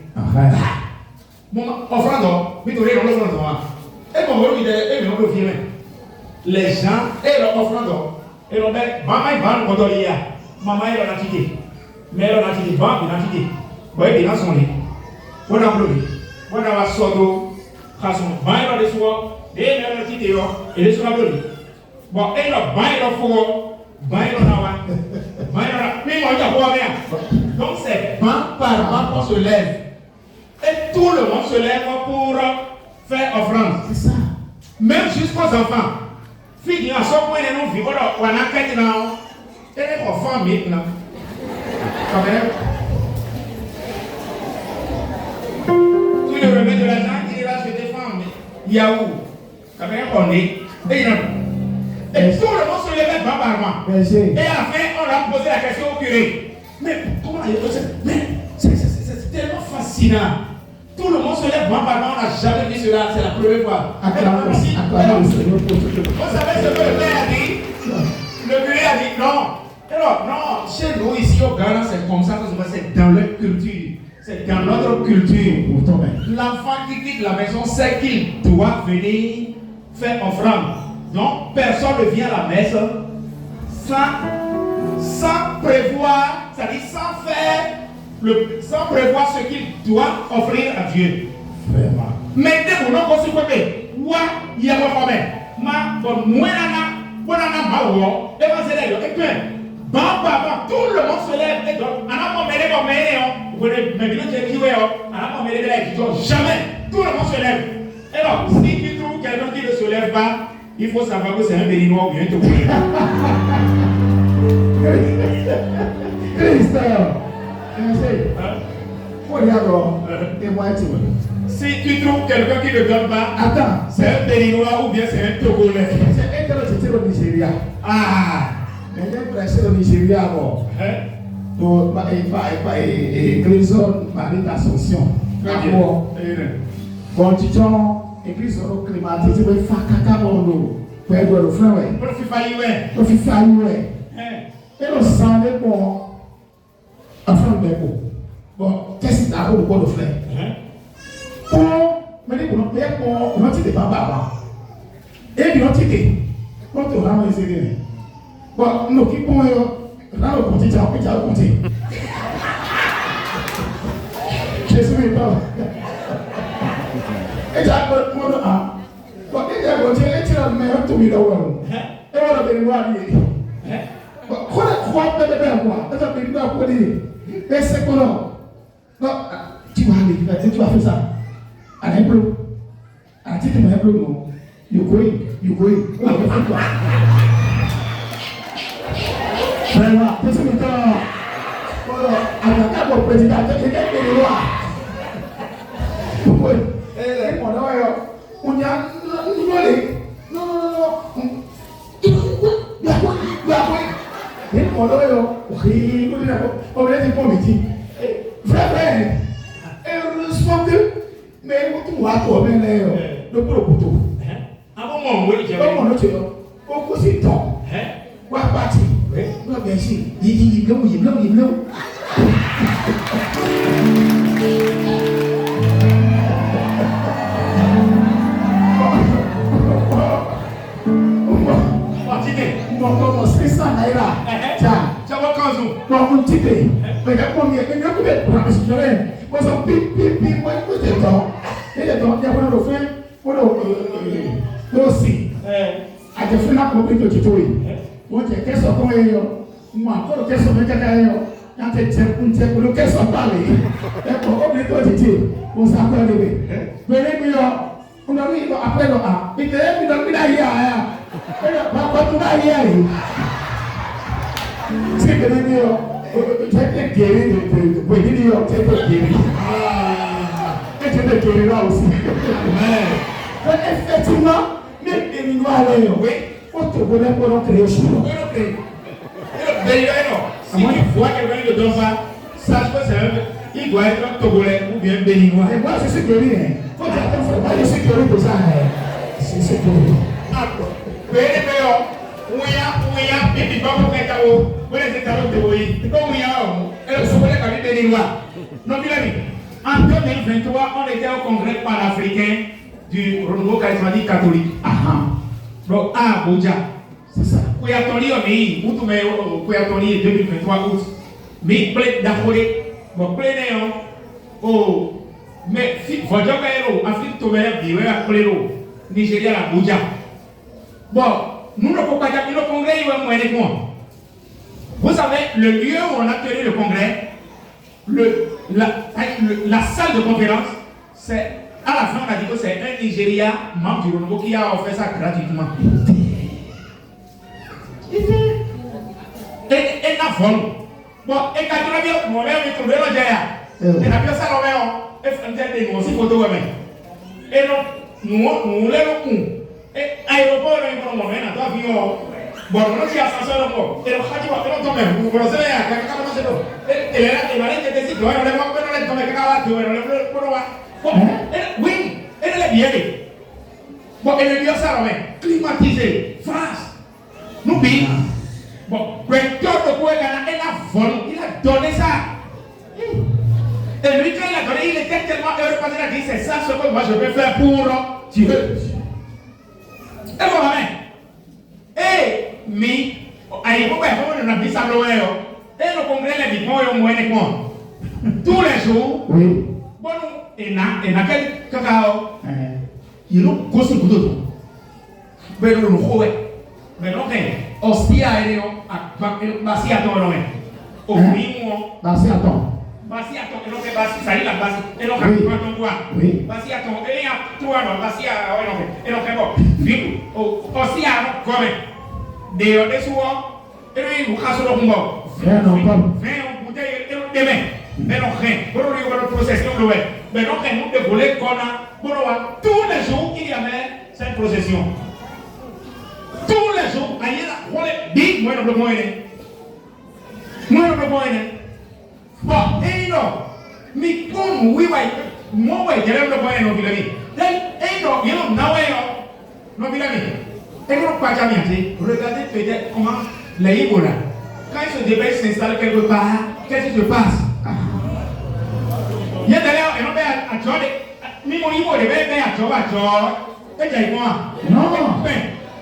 Offrande, mais tu es dans l'offrande. Et mon rôle, il est le film. Les gens, et l'offrande, et l'on met, maman, il va nous contrôler. Maman, il en a quitté. Mais elle en a quitté, maman, il en a quitté. Vous voyez, dans son lit. On a pleuré. On a sordo, façon, maman, il en a soin, et elle en a quitté, et les soins pleuré. Bon, et là, maman, il en faut, maman, il en a. Donc c'est banc par banc qu'on se lève. Et tout le monde se lève pour faire offrande. C'est ça. Même jusqu'aux enfants. Fille, à ce point, nous vivons on a quitté now. Et les enfants maintenant. Tu le remets de l'argent, il va se défendre. Yahoo. Quand même, on est. Et tout le monde se lève banc par banc. Et à la fin, on a posé la question au curé. Mais comment il est possible? Mais c'est tellement fascinant. Tout le monde se lève banc par banc, on n'a jamais vu cela, c'est la première fois. Vous savez ce que le père a dit? Le curé a dit non. Alors, non, chez nous ici au Ghana, c'est comme ça que c'est dans leur culture. C'est dans notre culture. L'enfant qui quitte la maison sait qu'il doit venir faire offrande. Donc, personne ne vient à la messe sans prévoir, c'est-à-dire sans prévoir ce qu'il doit offrir à Dieu. Vraiment. Maintenant, nous avons supposé, il y a un problème. Tout le monde se lève et donc, jamais, tout le monde se lève. Et donc, si tu trouves quelqu'un qui ne se lève pas, il faut savoir que c'est un béninois ou bien un tourné. Si tu trouves quelqu'un qui ne donne pas, attends, c'est un béninois ou bien c'est un togolais. C'est un au Nigeria. Ah! C'est au Nigeria. Pour Grison Marie d'Assomption. Bon, tu église climatisée, mais Fakaka Bono. pẹ̀lú ọ̀rọ̀ fún ẹ̀. Pour fi faillir ouais. Ó fi fi ayé rẹ̀. Hein. Ẹ lọ san ní pọ̀ afọ́n bẹ̀ pọ̀. Bọ̀ kẹ́sì ta kó gbọ́dọ̀ fẹ́. Pọ̀ mẹ́rin kò náà bẹ́ẹ̀ pọ̀ ọ̀nà tí lè bá bá wa. Ebi náà ti dè. Wọ́n tó hàn wọ́n ṣe dè. Bọ̀ nù kí pọ̀ yọ láwọn kò ti jà ó jà ó kò ti. Jésù mi bá wa. Ẹ jà gbọ́dọ̀ à. Bọ̀ ẹ jà gbọ́dọ̀ ẹ ti rà mẹ́rin tó mi lọ́wọ́ o. Ẹ wọ́n lọ bẹ̀rẹ̀ wá ní yìí. Kọ́lá kọ́ bẹ́ẹ̀ wá ẹ sọ pé nígbà kọ́ ni ẹ sẹ́kọ́ náà. Lọ tí wàá lè gbà tí wàá fi sá. Àlẹ́ bolo àti tẹ̀mọ̀ ẹ̀ bolo nù. Yòkóyè wà lọ fún wa. Bẹ́ẹ̀ wá tẹ̀sí mi tán. Kọ́lá àgbàkà bọ̀ pẹ̀lú àti kékeré kékeré wá. Yòkóyè ẹ̀ mọ̀ náà yọ. Onya nlọlẹ gbàgbọ́ ní ọ̀dọ́ yọ òhìn lórí náà ọ̀rẹ́ ti pọ̀ méjì fẹ́fẹ́ ẹ̀rọ sọ́kẹ́ mẹ́rin tó wà tó ọ̀bẹ lẹ́yọ lókòrò kòtò. Àwọn ọmọ òwe ìjẹun. Ọmọ ló ti lọ ó kó sí tán wá pàtì wọ́n bẹ̀ sí yìí lẹ́wọ̀. Mọ̀mọ́ sísá náírà jà. Jẹ́wọ́ kan sùn. Mọ̀mọ́ títè. Bẹ̀rẹ̀ kọ́ mi ẹ̀mí ẹ̀kú bẹ̀ kúrò àti sùn rẹ̀. Wọ́n sọ pípípí wọ́n kó tẹ̀ tán. Ní tẹ̀ tán ní ẹ̀kọ́ ló fẹ́ wọ́n lọ sí. Àjẹfẹ́ náà kọ́ bí tó ti tó yìí. Wọ́n jẹ kẹsàn-án kọ́ ẹ yọ. Mọ̀ àkọ́rọ̀ kẹsàn-án mi kẹ́kẹ́ ẹ yọ. Yàtẹ̀ tẹ kolo kẹsàn-án báàlì. Ẹ̀kọ́ obìnrin tó ti tè. Mo sá kọ́ ẹ lè wẹ̀. Bẹ̀rẹ̀ mi yọ. Mo mi lọ apẹ́ lọ à. Ìtẹ̀lẹ́ mi lọ mi náà yẹ àyà. Bàbá tó náà yẹ àyè. Ṣé ìbẹ̀rẹ̀ mi yọ? Tẹ́tẹ̀ gèrè wèyí ni yọ tẹ́tẹ̀ gèrè. Tẹ́tẹ̀ gèrè náà ó sì. Ẹ ti mọ ní èmi ní wàhálà yọ. Ó tó gbọdọ̀ gbọdọ̀ kéré oṣù lọ. Bẹ́ẹ̀ni ẹ nọ. Àwọn ìfọ̀ akẹ́kọ̀ọ́ ní dọ̀dọ̀ fa sáfẹ́ sẹ́fẹ́ ìgbà ẹ̀ tó gbọdọ̀ ẹ̀ kú bẹ́ẹ̀ bẹ́ẹ̀ ni wa. Ẹ̀gbọ́n àṣìṣe gèrè yẹn. Ó ti àtẹ̀fọ́ báyìí sí gèrè kò sáà ẹ̀. Ṣìṣe gèrè. Bẹ́ẹ̀ni bẹ́ẹ̀ yọ. Wuya bibi bako kẹta wo wọlé ti ta ló ti wo yìí ko wuya o ẹ lọ sọgbọlẹ kàbí bẹ́ẹ̀ ni wa nọbilẹmi en 2023 on était au congrès panafricain du renouveau charismatique catholique donc à Abuja c'est ça kuyatɔli yɔ mi mutu mɛ kuyatɔli 2023 août mi kple dafole bon kple ne yɔ o mɛ fi vɔdzɔkɛ yɛ o Afrique to mɛ bi wɛ kple o Nigeria la Abuja bon. Nous ne pouvons pas dire que le congrès est moins de moi. Vous savez, le lieu où on a tenu le congrès, la salle de conférence, c'est à la fin on a dit que c'est un Nigeria membre du renouveau qui a offert ça gratuitement. Et la folle. Bon, et quand on a bien, mon mère me trouve le jaya. Et la pièce à l'homme, et fait nous aussi photo et non, nous le coup. Aéroport là il va maintenant toi avion bon on a dit ascenseur encore et le khadi va faire tomber vous connaissez ya quand on se do et là il va aller te decir on le va pas le tomber que va tu on le pour voir oui elle est bien bon elle est bien ça là climatisé France nous bien bon recteur de quoi elle a volé il a donné ça et lui quand il a donné il était tellement heureux parce qu'il a dit c'est ça ce que moi je vais faire pour Dieu. Et voilà, et mi, aïe, pourquoi on a vu ça loin, et le congrès l'a dit, moi, on est quoi? Tous les jours, oui. Bon, et na quel cacao, il nous cause le couteau. Mais nous, mais non, aussi à aller à ton loin. Au minimum, Bassi à ton. Bassi à ton, et non, bassi, ça y est, la bassi, et non, quand on voit, oui. Bassi à ton, et à toi, non, bassi à, et non, bon, vite, aussi à comme des soirs, et nous, nous cassons le combat. Viens, non, pas. Viens, bouteille, et nous, demain, mais non, rien, pour nous, il y a une procession de l'ouest, mais non, nous, de voler qu'on a, pour nous, tous les jours, il y avait cette procession. Tous les jours, il y a la, dit, moi, le moyen. Moi, le moyen. Bon, et non, mais comme oui, moi, je vais le moyen, non, il a dit. Et non, il y a un non, il a dit. Et quand pas jamais, regardez peut-être comment les Igbo là, quand ils se dépêchent s'installer quelque part, qu'est-ce qui se passe? Il y a d'ailleurs, et non, à Jordan, mais mon Igbo, les bébés à Jordan, et j'ai moi. Non,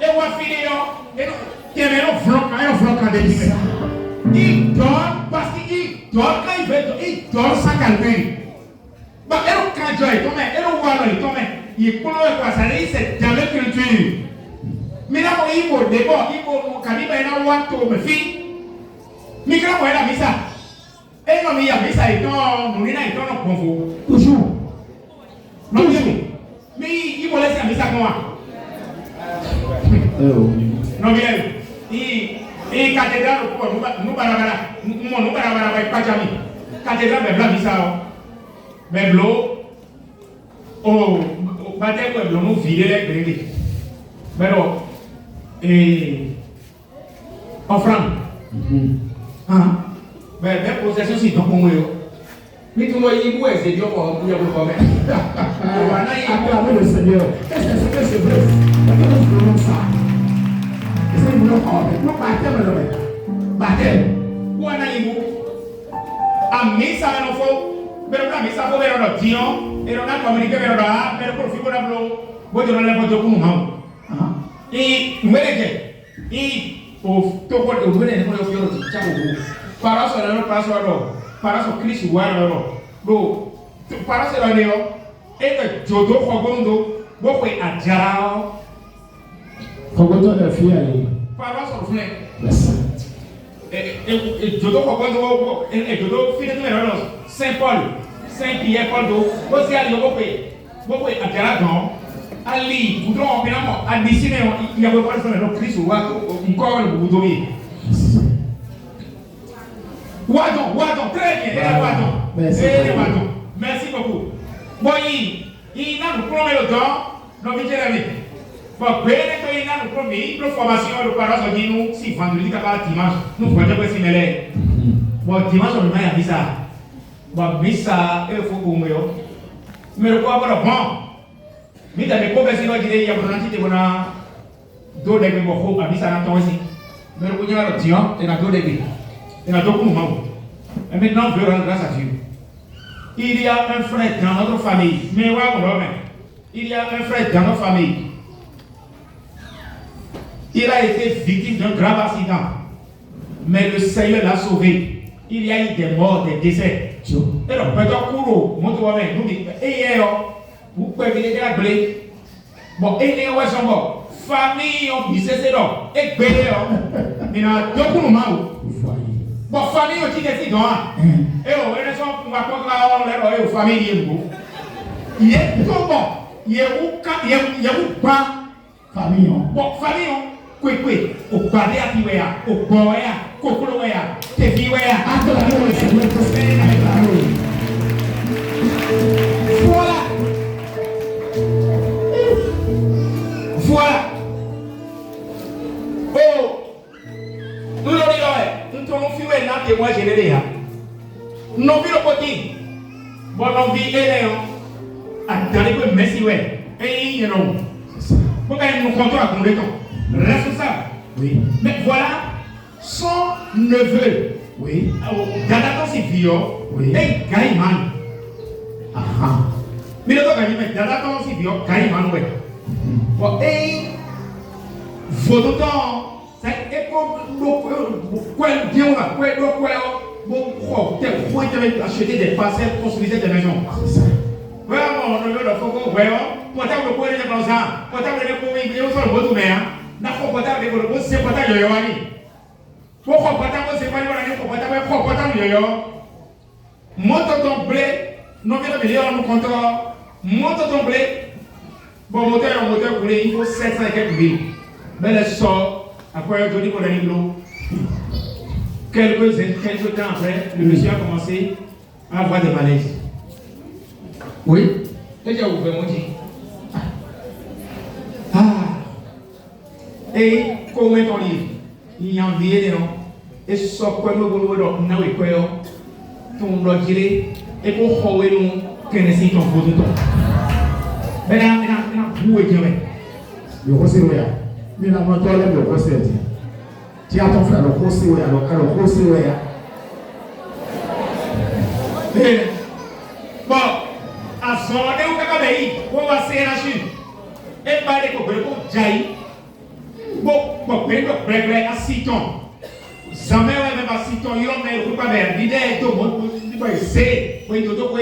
et moi, fini, et non, vlog, quand il dort, parce qu'il dort quand il dort sans calmer. Bah, elle quand Joy, elle voit il est pour le passer, c'est dans la culture. Mais là, il faut d'abord, il faut qu'il y ait un wanto, mes filles. Mais quand on a mis ça, et non, il y a mis ça, et non, nous n'avons pas convo. Toujours. Non, mais il faut laisser ça comme moi. Non, bien, et cathédrale, nous barabara, pas jamais. Cathédrale, mais blanc, ça. Mais l'eau, oh, bataille que l'eau nous vide les grilles. Mais non, et offrande. Mais possession si donc on est. Mais tout le monde y est, c'est Dieu pour vous faire. Acclamez le Seigneur. Qu'est-ce que c'est vrai? Nous voulons ça. Qu'est-ce que nous voulons faire? Nous baptême. Où en avez-vous? À Missa, il faut. Mais on a mis ça pour faire notre dion, et on a communiqué avec nous, mais pour faire un bloc, vous devez aller pour tout le monde. Et vous voyez, et au topo de vous venez pour le faire aussi, tiens vous. Par rapport à notre place par rapport à Christ ou à l'eau. Donc, par rapport à l'eau, et que Jodo Fogondo, vous pouvez adjara. Fogondo de fille à lui. Par rapport au fenêtre. Et Jodo Fogondo, et Jodo fille de l'eau. Saint-Paul, Saint-Pierre, Paul d'eau, vous allez vous pouvez attirer dans Ali, vous devez en pénal, à dessiner, il y a pas de le Christ ou encore le boudoir. Wadon, très bien, Wadon. Merci beaucoup. Bon, il n'a pas promis le temps, non, mais j'ai bon, il n'a pas promis, la formation, le parent se dit nous, si vendredi, dimanche, nous faisons pas si mêler. Bon, dimanche, on va y ça. Bon, mais ça, il faut qu'on me mais le quoi, bon, mais dans les conversations, il y a une entité qui a deux degrés pour vous, à ça, on aussi. Mais le coup, il y a le tien, il y a deux degrés. Il y a deux moments. Et maintenant, je veux rendre grâce à Dieu. Il y a un frère dans notre famille, mais il y a un frère dans notre famille. Il a été victime d'un grave accident, mais le Seigneur l'a sauvé. Il y a eu des morts, des décès. Et donc, peut-être que nous disons, vous pouvez venir la blé. Bon, et les gens, famille, on dit c'est donc, et blé, il y a deux moments. Bon, famille, on dit que c'est donc, et on va contre la famille, il est tout bon, il y a où pas famille. Bon, famille, quoi, au badé à Tiwea, au boya, Kokoloya, Teviwea, voilà. Oh, nous l'avons dit, nous avons fait un témoin généré. Nous avons vu le côté. Bon, nous avons vu les merci, ouais. Et il y a non. Pourquoi nous comptons à combien de temps? Responsable. Oui. Mais voilà, son neveu. Oui. Dadaton c'est vieux. Oui. Et Gaïman. Ah. Mais le gars dit, mais Dadaton c'est vieux. Gaïman, ouais. Bon, et votre temps, c'est quoi bien là, quoi, bon, t'es acheter des parcelles, construire des maisons. Vraiment, on le faut vraiment. Pourtant, le point est dans ça. Pourtant, le point est dans le bon domaine. N'a pas pourtant le bon, c'est pourtant le yoani. Pourquoi pourtant c'est pas le pourtant le yo. Monte ton blé, non mais le million nous comptons. Monte ton blé. Bon, moteur coulé, il faut 700 et quelques mille. Mais le sort, après, je dis pour les l'eau. Quelques temps après, le monsieur a commencé à avoir des malaises. Oui? Déjà ouvert mon dit. Ah! Et comment ton livre? Il y a envié des noms. Et ce quoi nous voulons nous et quoi ton logiré et pour jouer nous que ne s'y ton photo. Mais là, vous et Dieu. Le conseil Mais la moto, elle est le conseil. Tu as ton frère, le conseil, alors le conseil, bon, à son moment où on va se lâcher. Et pas de problème, jaillit. Bon, à 6 ans. Jamais même à 6 ans, il y a pas de l'idée, tout le monde c'est, oui, tout le monde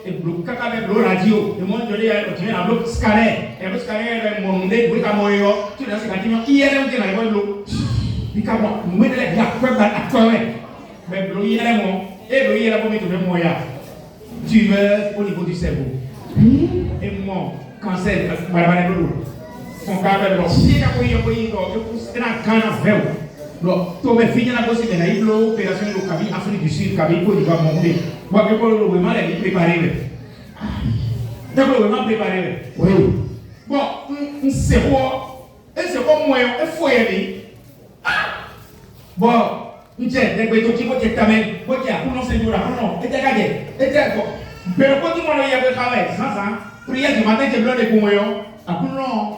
et bloc caca avec le radio, le monde de la bloc scalaire, et le scalaire, mon nez, oui, à moi, tu l'as dit, il y a un qui a l'eau. Il y a un quoi, mais l'eau, il y a un mot, et l'eau, il y a un mot, tout le monde, tu meurs au niveau du cerveau. Et moi, cancer, malade de l'eau. Son câble, si tu as pris un pays, tu as un cancer. Donc, mes filles n'ont pas possible de l'opération de Kaby, Afrique du Sud, Kaby, Côte d'Ivoire, monter. Moi, je peux vraiment les préparer. Je peux vraiment préparer. Oui. Bon, c'est quoi? Et c'est comme moi, il faut y aller. Bon, je sais, les bétons qui vont te tamer, vont te dire, non, c'est dur, non, et t'es gagné, et t'es quoi? Mais quand tu m'as dit, il y a un travail, sans ça, prière du matin, tu blanc de Koumoyo, ah non,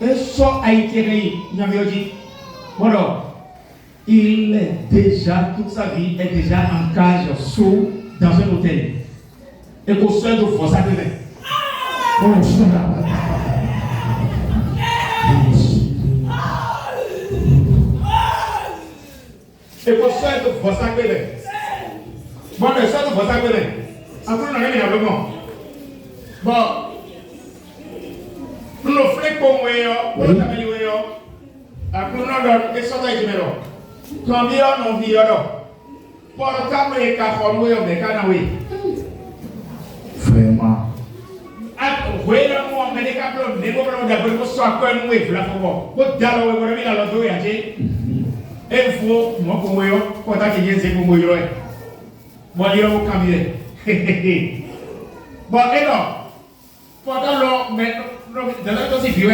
et ça a été réuni, il y avait dit, voilà. Il est déjà, toute sa vie, est déjà en cage sous dans un hôtel. Et qu'au seul de force à venir. Oh, je et qu'au seul de force à venir. Bon, le seul de force à venir. Après, on a rien à voir. Bon. Nous le faisons comme nous, nous l'améliorer. Après, nous l'avons et ça a été meilleur. Combien on vit alors? Portable et cafon, oui, on est canawé. Vraiment. Oui, on met des câbles, des moments où on a besoin de soit quoi, nous, il faut la faire. Pour d'aller au gouvernement, dans l'autre, et il faut, moi, pour moi, pour t'accueillir, c'est pour moi. Moi, il y a au camion. Bon, et non, pendant l'heure, mais dans la dose, il y a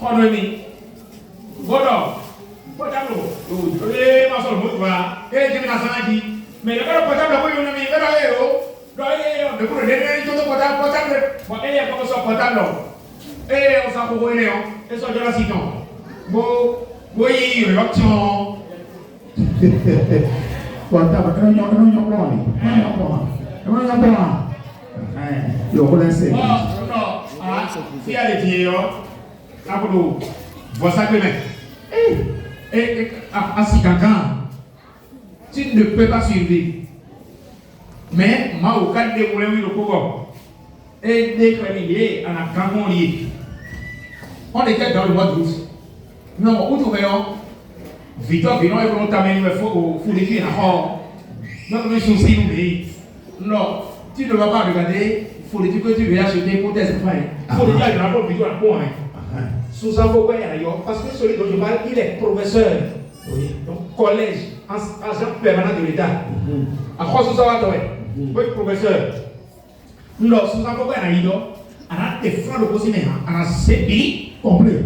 un ami. Bon, non. Portable, mais le portable, oui, on a le portable, bon, et il y a comme ça portable, et on s'en fout, et ça de la cité. Bon, oui, l'option. Portable, et à si tu ne peux pas survivre. Mais, ma au cadre de moulins, le coco, et des crémiers, en a quand lié. On était dans le mois d'août. Non, où tu veux, Victor, Vinon, et on t'amène le faux, faut les dire, donc le souci, nous, non, tu ne vas pas regarder, il faut les dire que tu veux acheter pour tes enfants. Il faut les dire, il y a un peu de vidéo à point. Sous un peu, parce que celui dont je parle, il est professeur. Oui. Donc, collège, agent permanent de l'État. À quoi sous ça va tomber? Oui, professeur. Non, sous un peu, il y a des francs de possible, on a CPI complet.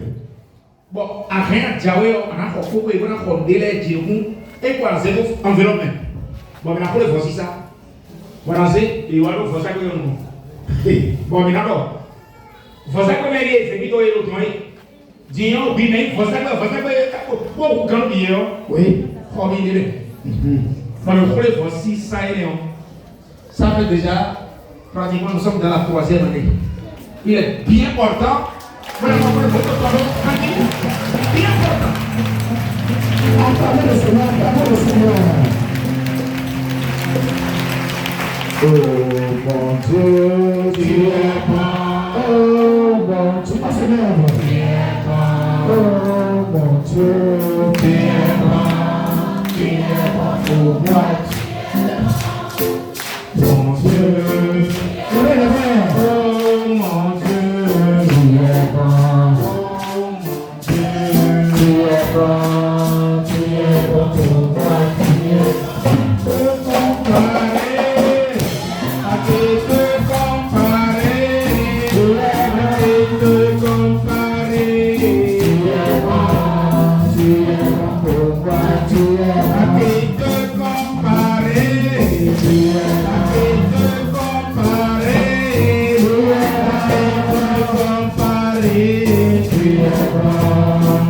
Bon, à rien, Diawé, on a fait beaucoup, on a fait délai, et quoi, zéro enveloppe. Bon, mais on a fait voici ça. Voilà, c'est, et voilà, il faut ça que nous. Bon, mais d'abord, vous savez comment il est, c'est plutôt l'autre moyen. Disons, oui, mais vous savez, beaucoup de gens disent, oui, comme il est. Dans le projet, voici ça et Léon. Ça fait déjà, pratiquement, nous sommes dans la 3e année. Il est bien important. Voilà, bien important. Acclamez le Seigneur, acclamez le Seigneur. Oh mon Dieu, tu es bon. Oh mon Dieu, oh Seigneur, tu es bon. Oh mon Dieu, tu es bon. Tu es bon pour moi. Mon Dieu, levez les mains. Oh mon Dieu, tu es bon. Oh mon Dieu, tu es bon. Tu es bon pour moi. Tu es comparer, tu es bon.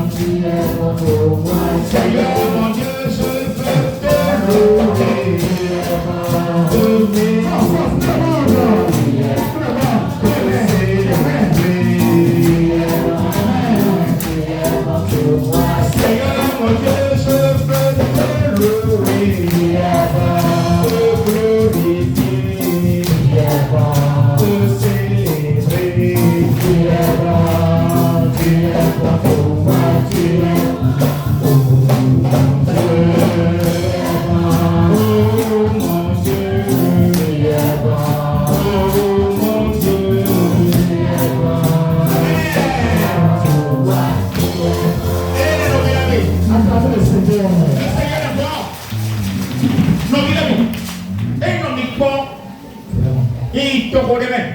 Et non, il bon. Il te connaît même.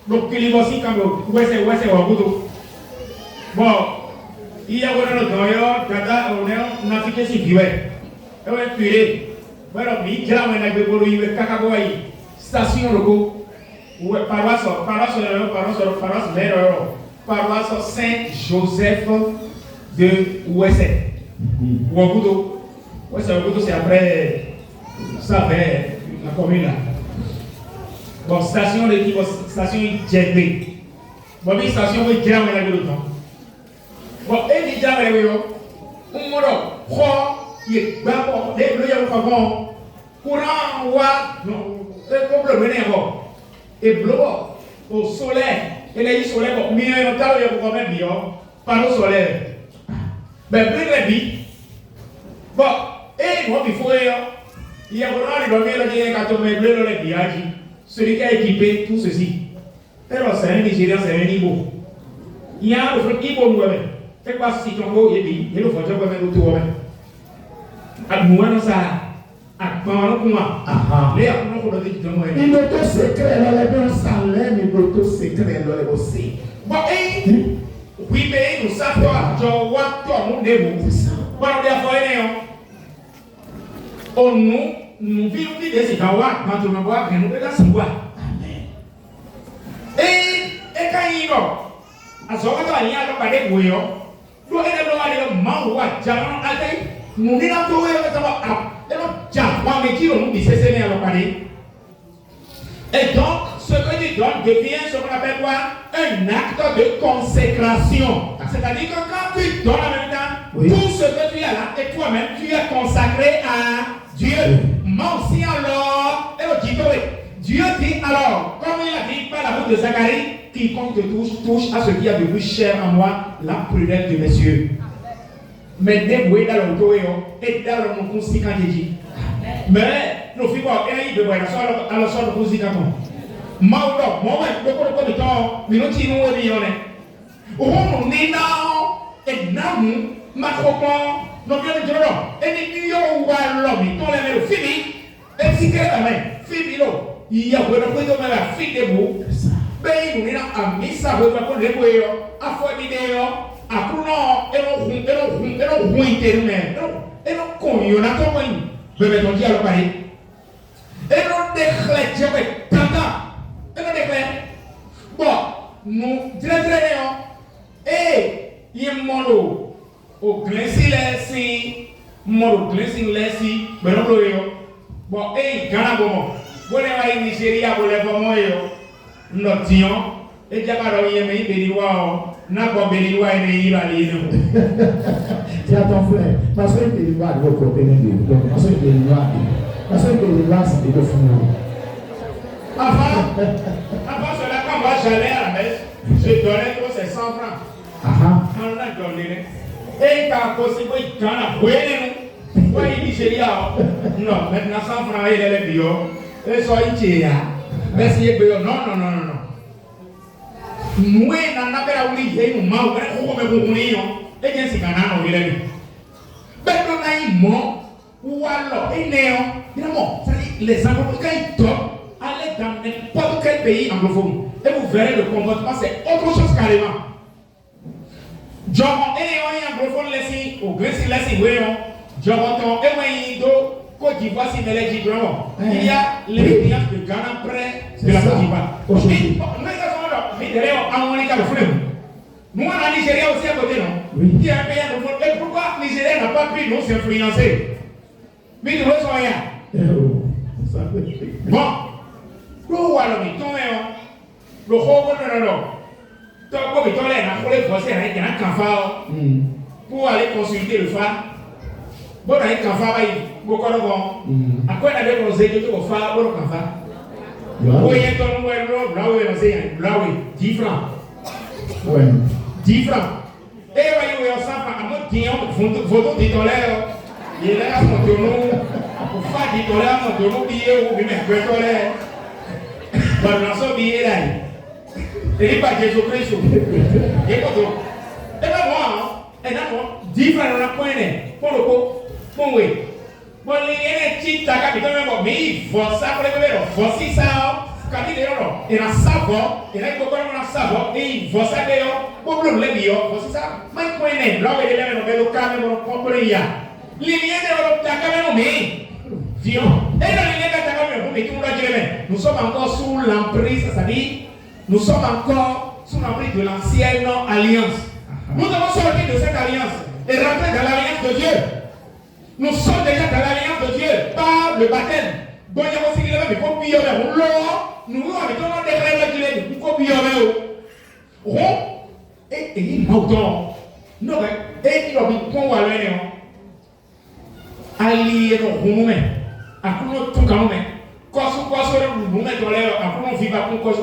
Donc, il est aussi comme ouais, c'est bon, il y a un autre tata, on a fait ce qu'il veut. Et on est puré. Voilà, il y a un agriculteur, il veut cacaboyer. Station logo. Ouais, paroisse Saint-Joseph de Ouessé. Ouagoudou. Ouessé, c'est après. Ça fait la commune là. Bon, station de qui? Station JB. Bon, mais station de Djamé la gueule. Bon, et dit Djamé la gueule. On m'a dit, il est d'abord, les bleus, il y a un courant, non, c'est complètement bon. Et bleu, au soleil, et les soleil, bon, mieux, il y a quand même bien, par au soleil. Ben, plus de vie. Bon, et moi, il faut, il y a vraiment les domaines qui sont quand on met bleu dans les villages. Celui qui a équipé tout ceci. Alors, c'est un Nigérien, c'est un Igbo. Il y a un autre Igbo nous-mêmes. C'est quoi si tu as un il y a le fond de nous tout. À nous, on ça. À pendant comment? Les apprendre qu'on a dit que moi. Il est tout secret, là, les gens s'en l'aiment, il est tout secret, là, les aussi. Bon, et oui, mais nous savons, je vois tout le monde. Bon, on a fait on nous vivons des situations quand on voit que nous devons voir. Et quand il y a à ce moment-là, il y a pas de bouillon. Nous allons aller manger, jaman atay. Nous n'allons pas trouver le tabac. Et donc, jaman mais qui nous dit c'est à l'opéré. Et donc, ce que tu donnes devient ce qu'on appelle quoi? Un acte de consécration. C'est-à-dire que quand tu donnes en même temps, tout ce que tu as là, et toi-même, tu es consacré à Dieu. Moi aussi alors, Dieu dit alors, comme il a dit par la bouche de Zacharie, quiconque te touche à ce qui a de plus cher en moi, la prunelle de mes yeux. Mais débrouillez dans l'auto et dans le monde aussi quand il dit. Mais nous faisons quoi? Et il veut voir à la sorte de musique quand on. Moi, beaucoup de temps, mais nous disons nous on est. Au moment où nous et nous, ma copain, nous bien de Dieu et nous y a l'homme, on les met au fini, et si quelqu'un met, fini l'eau. Il y a beaucoup de gens qui font des mots. Mais nous avons mis ça pour les mots, à faire des vidéos, à courir, et nous pointer nous-mêmes. Et nous connaissons, on a tout le monde. Mais mettons Dieu à l'opérer. Et nous déclarons, Dieu est tentant. Et nous déclarons. Bon, nous disons, et il y a un mot au glacé, mot glacé, mais nous voyons. Bon, et Ghana, bon. Vous avez un Nigeria, vous avez un moyen, nous disons, et il y a un pays béninois, n'a pas béninois et il a les noms. Tu as ton frère, ma soeur est béninois, de votre côté, donc ma soeur est béninois, c'est de fou. Avant cela, quand moi j'allais à la messe, je donnais tous ces 100 francs. On a donné. Et quand possible, il y en a beaucoup. Oui, Nigeria. Non, maintenant 100 francs, il est bio. Et ça, il y a. Mais si il est bio, non. Nous, on a fait la oublier, nous m'avons fait un et bien si on a oublié. Mais on a eu mort, ou alors, et néant, évidemment, les anglophones, quand ils tombent, allez dans n'importe quel pays anglophone, et vous verrez le comportement, c'est autre chose carrément. John, et anglophone, laissez, au Grèce, laissez, voyons, John, et Indo, Côte d'Ivoire, si vous l'avez dit, il y a l'expérience de Ghana près de la Côte d'Ivoire. Nous, on a Nigeria aussi à côté, non? Qui a un pays anglophone. Et pourquoi Nigeria n'a pas pu nous s'influencer? Mais nous sommes rien. Bon, le roi, le roi, pour aller consulter le phare. Bon, il y a un phare, beaucoup de gens. Après, on avait conseillé que le phare, bon, un phare. Oui, il y a 10 francs. 10 francs. Et il y a 100 francs. À mon dieu, photo de tolère. Il est là, mon dieu, pour faire du tolère, mon dieu, billet ou bien un tolère. Bon, dans ce billet là. Et il n'y a pas Jésus-Christ. Et là, moi, 10 francs, on a pointé. Pour le coup, bon, oui. Bon, les petits tagas, mais il faut ça pour les bébés. Voici ça. Quand il est là, il a savoir, il a un savoir, et il faut ça d'ailleurs. Pour le légué, voici ça. Mais quand il est là, il est là, il est là, il est là. Les liens de l'Octave, mais viens. Et dans les liens de l'Octave, mais tout le monde dit, nous sommes encore sous l'emprise, c'est-à-dire, nous sommes encore sous l'emprise de l'ancienne alliance. Nous devons sortir de cette alliance et rentrer dans l'alliance de Dieu. Nous sommes déjà dans l'alliance de Dieu par le baptême. Bon, il y a aussi qui mais comme nous avons des règles qui nous et il nous non, et il nous dit allié nos humains, à nous tout quand même. Quoi nous mettons l'air, à nous vivre à quoi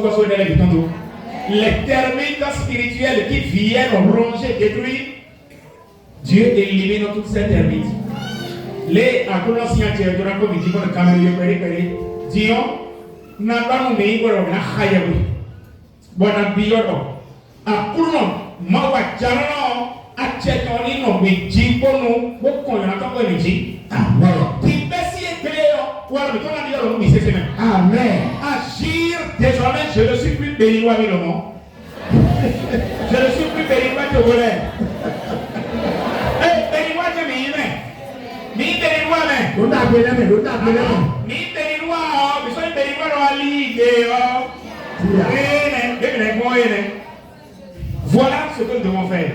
les termites spirituels qui viennent ronger, détruire, Dieu élimine toutes ces termites. Les anciens qui ont comme dit qu'on a caméra péri Dieu n'a pas nommé pour la hayawi. Bon à biodo. À pour nous, ma wachano a tchétoni no miji pour nous, beaucoup on a pas de miji. Amen. Qui bessie cléo, ou alors on a dit alors nous c'est semaine. Amen. Agir désormais je ne suis plus béninois non. Je ne suis plus béninois que vous l'êtes. Eh béninois que m'y mi béninois mais. L'autre a béni mais l'autre a béni. Mi béninois oh, mais soyez béninois dans la ligue oh. Voilà ce que nous devons faire.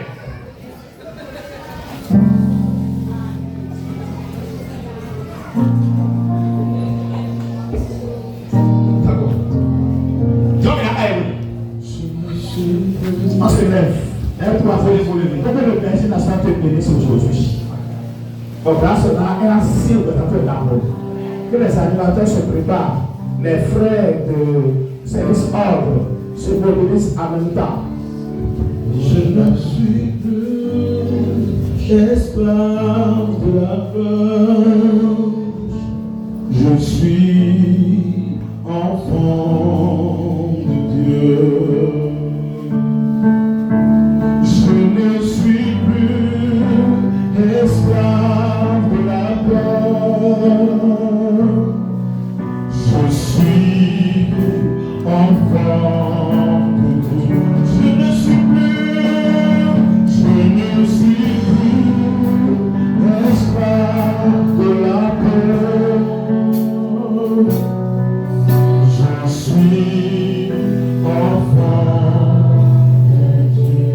D'accord. Donc là, on se lève. Lève-toi, faut les lever. Pourquoi le Père n'a pas te bénir aujourd'hui? Grâce à un signe de notre amour. Que les animateurs se préparent. Les frères de service ordre se mobilisent en même temps. Je ne suis plus esclave de la peur. Je suis enfant de Dieu. Je ne suis plus esclave de la peur. Je suis enfant de Dieu. Je ne suis plus esclave de la peur. Je suis enfant de Dieu.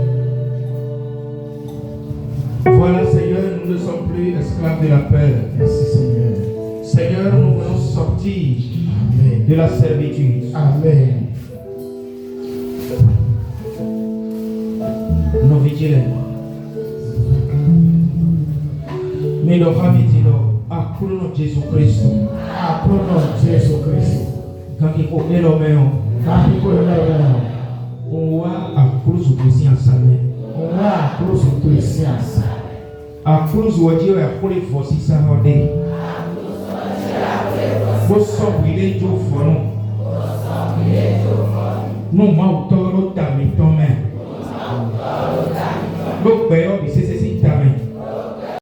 voilà Seigneur, nous ne sommes plus esclaves de la peur. Merci Seigneur. Seigneur, nous voulons sortir Amen. de la servitude. Amen. Nous vigilons. Mais le Rabbi dit à Kouno Jésus-Christ. À Kouno Jésus-Christ. Quand il faut que l'homme on voit à Kouno Jésus en sa main. On voit à Kouno Jésus en sa main. À Kouno Jésus à Kouno Jésus sa main. Vous sommes du fond. Nous m'entendons ta main. Look, baby, this is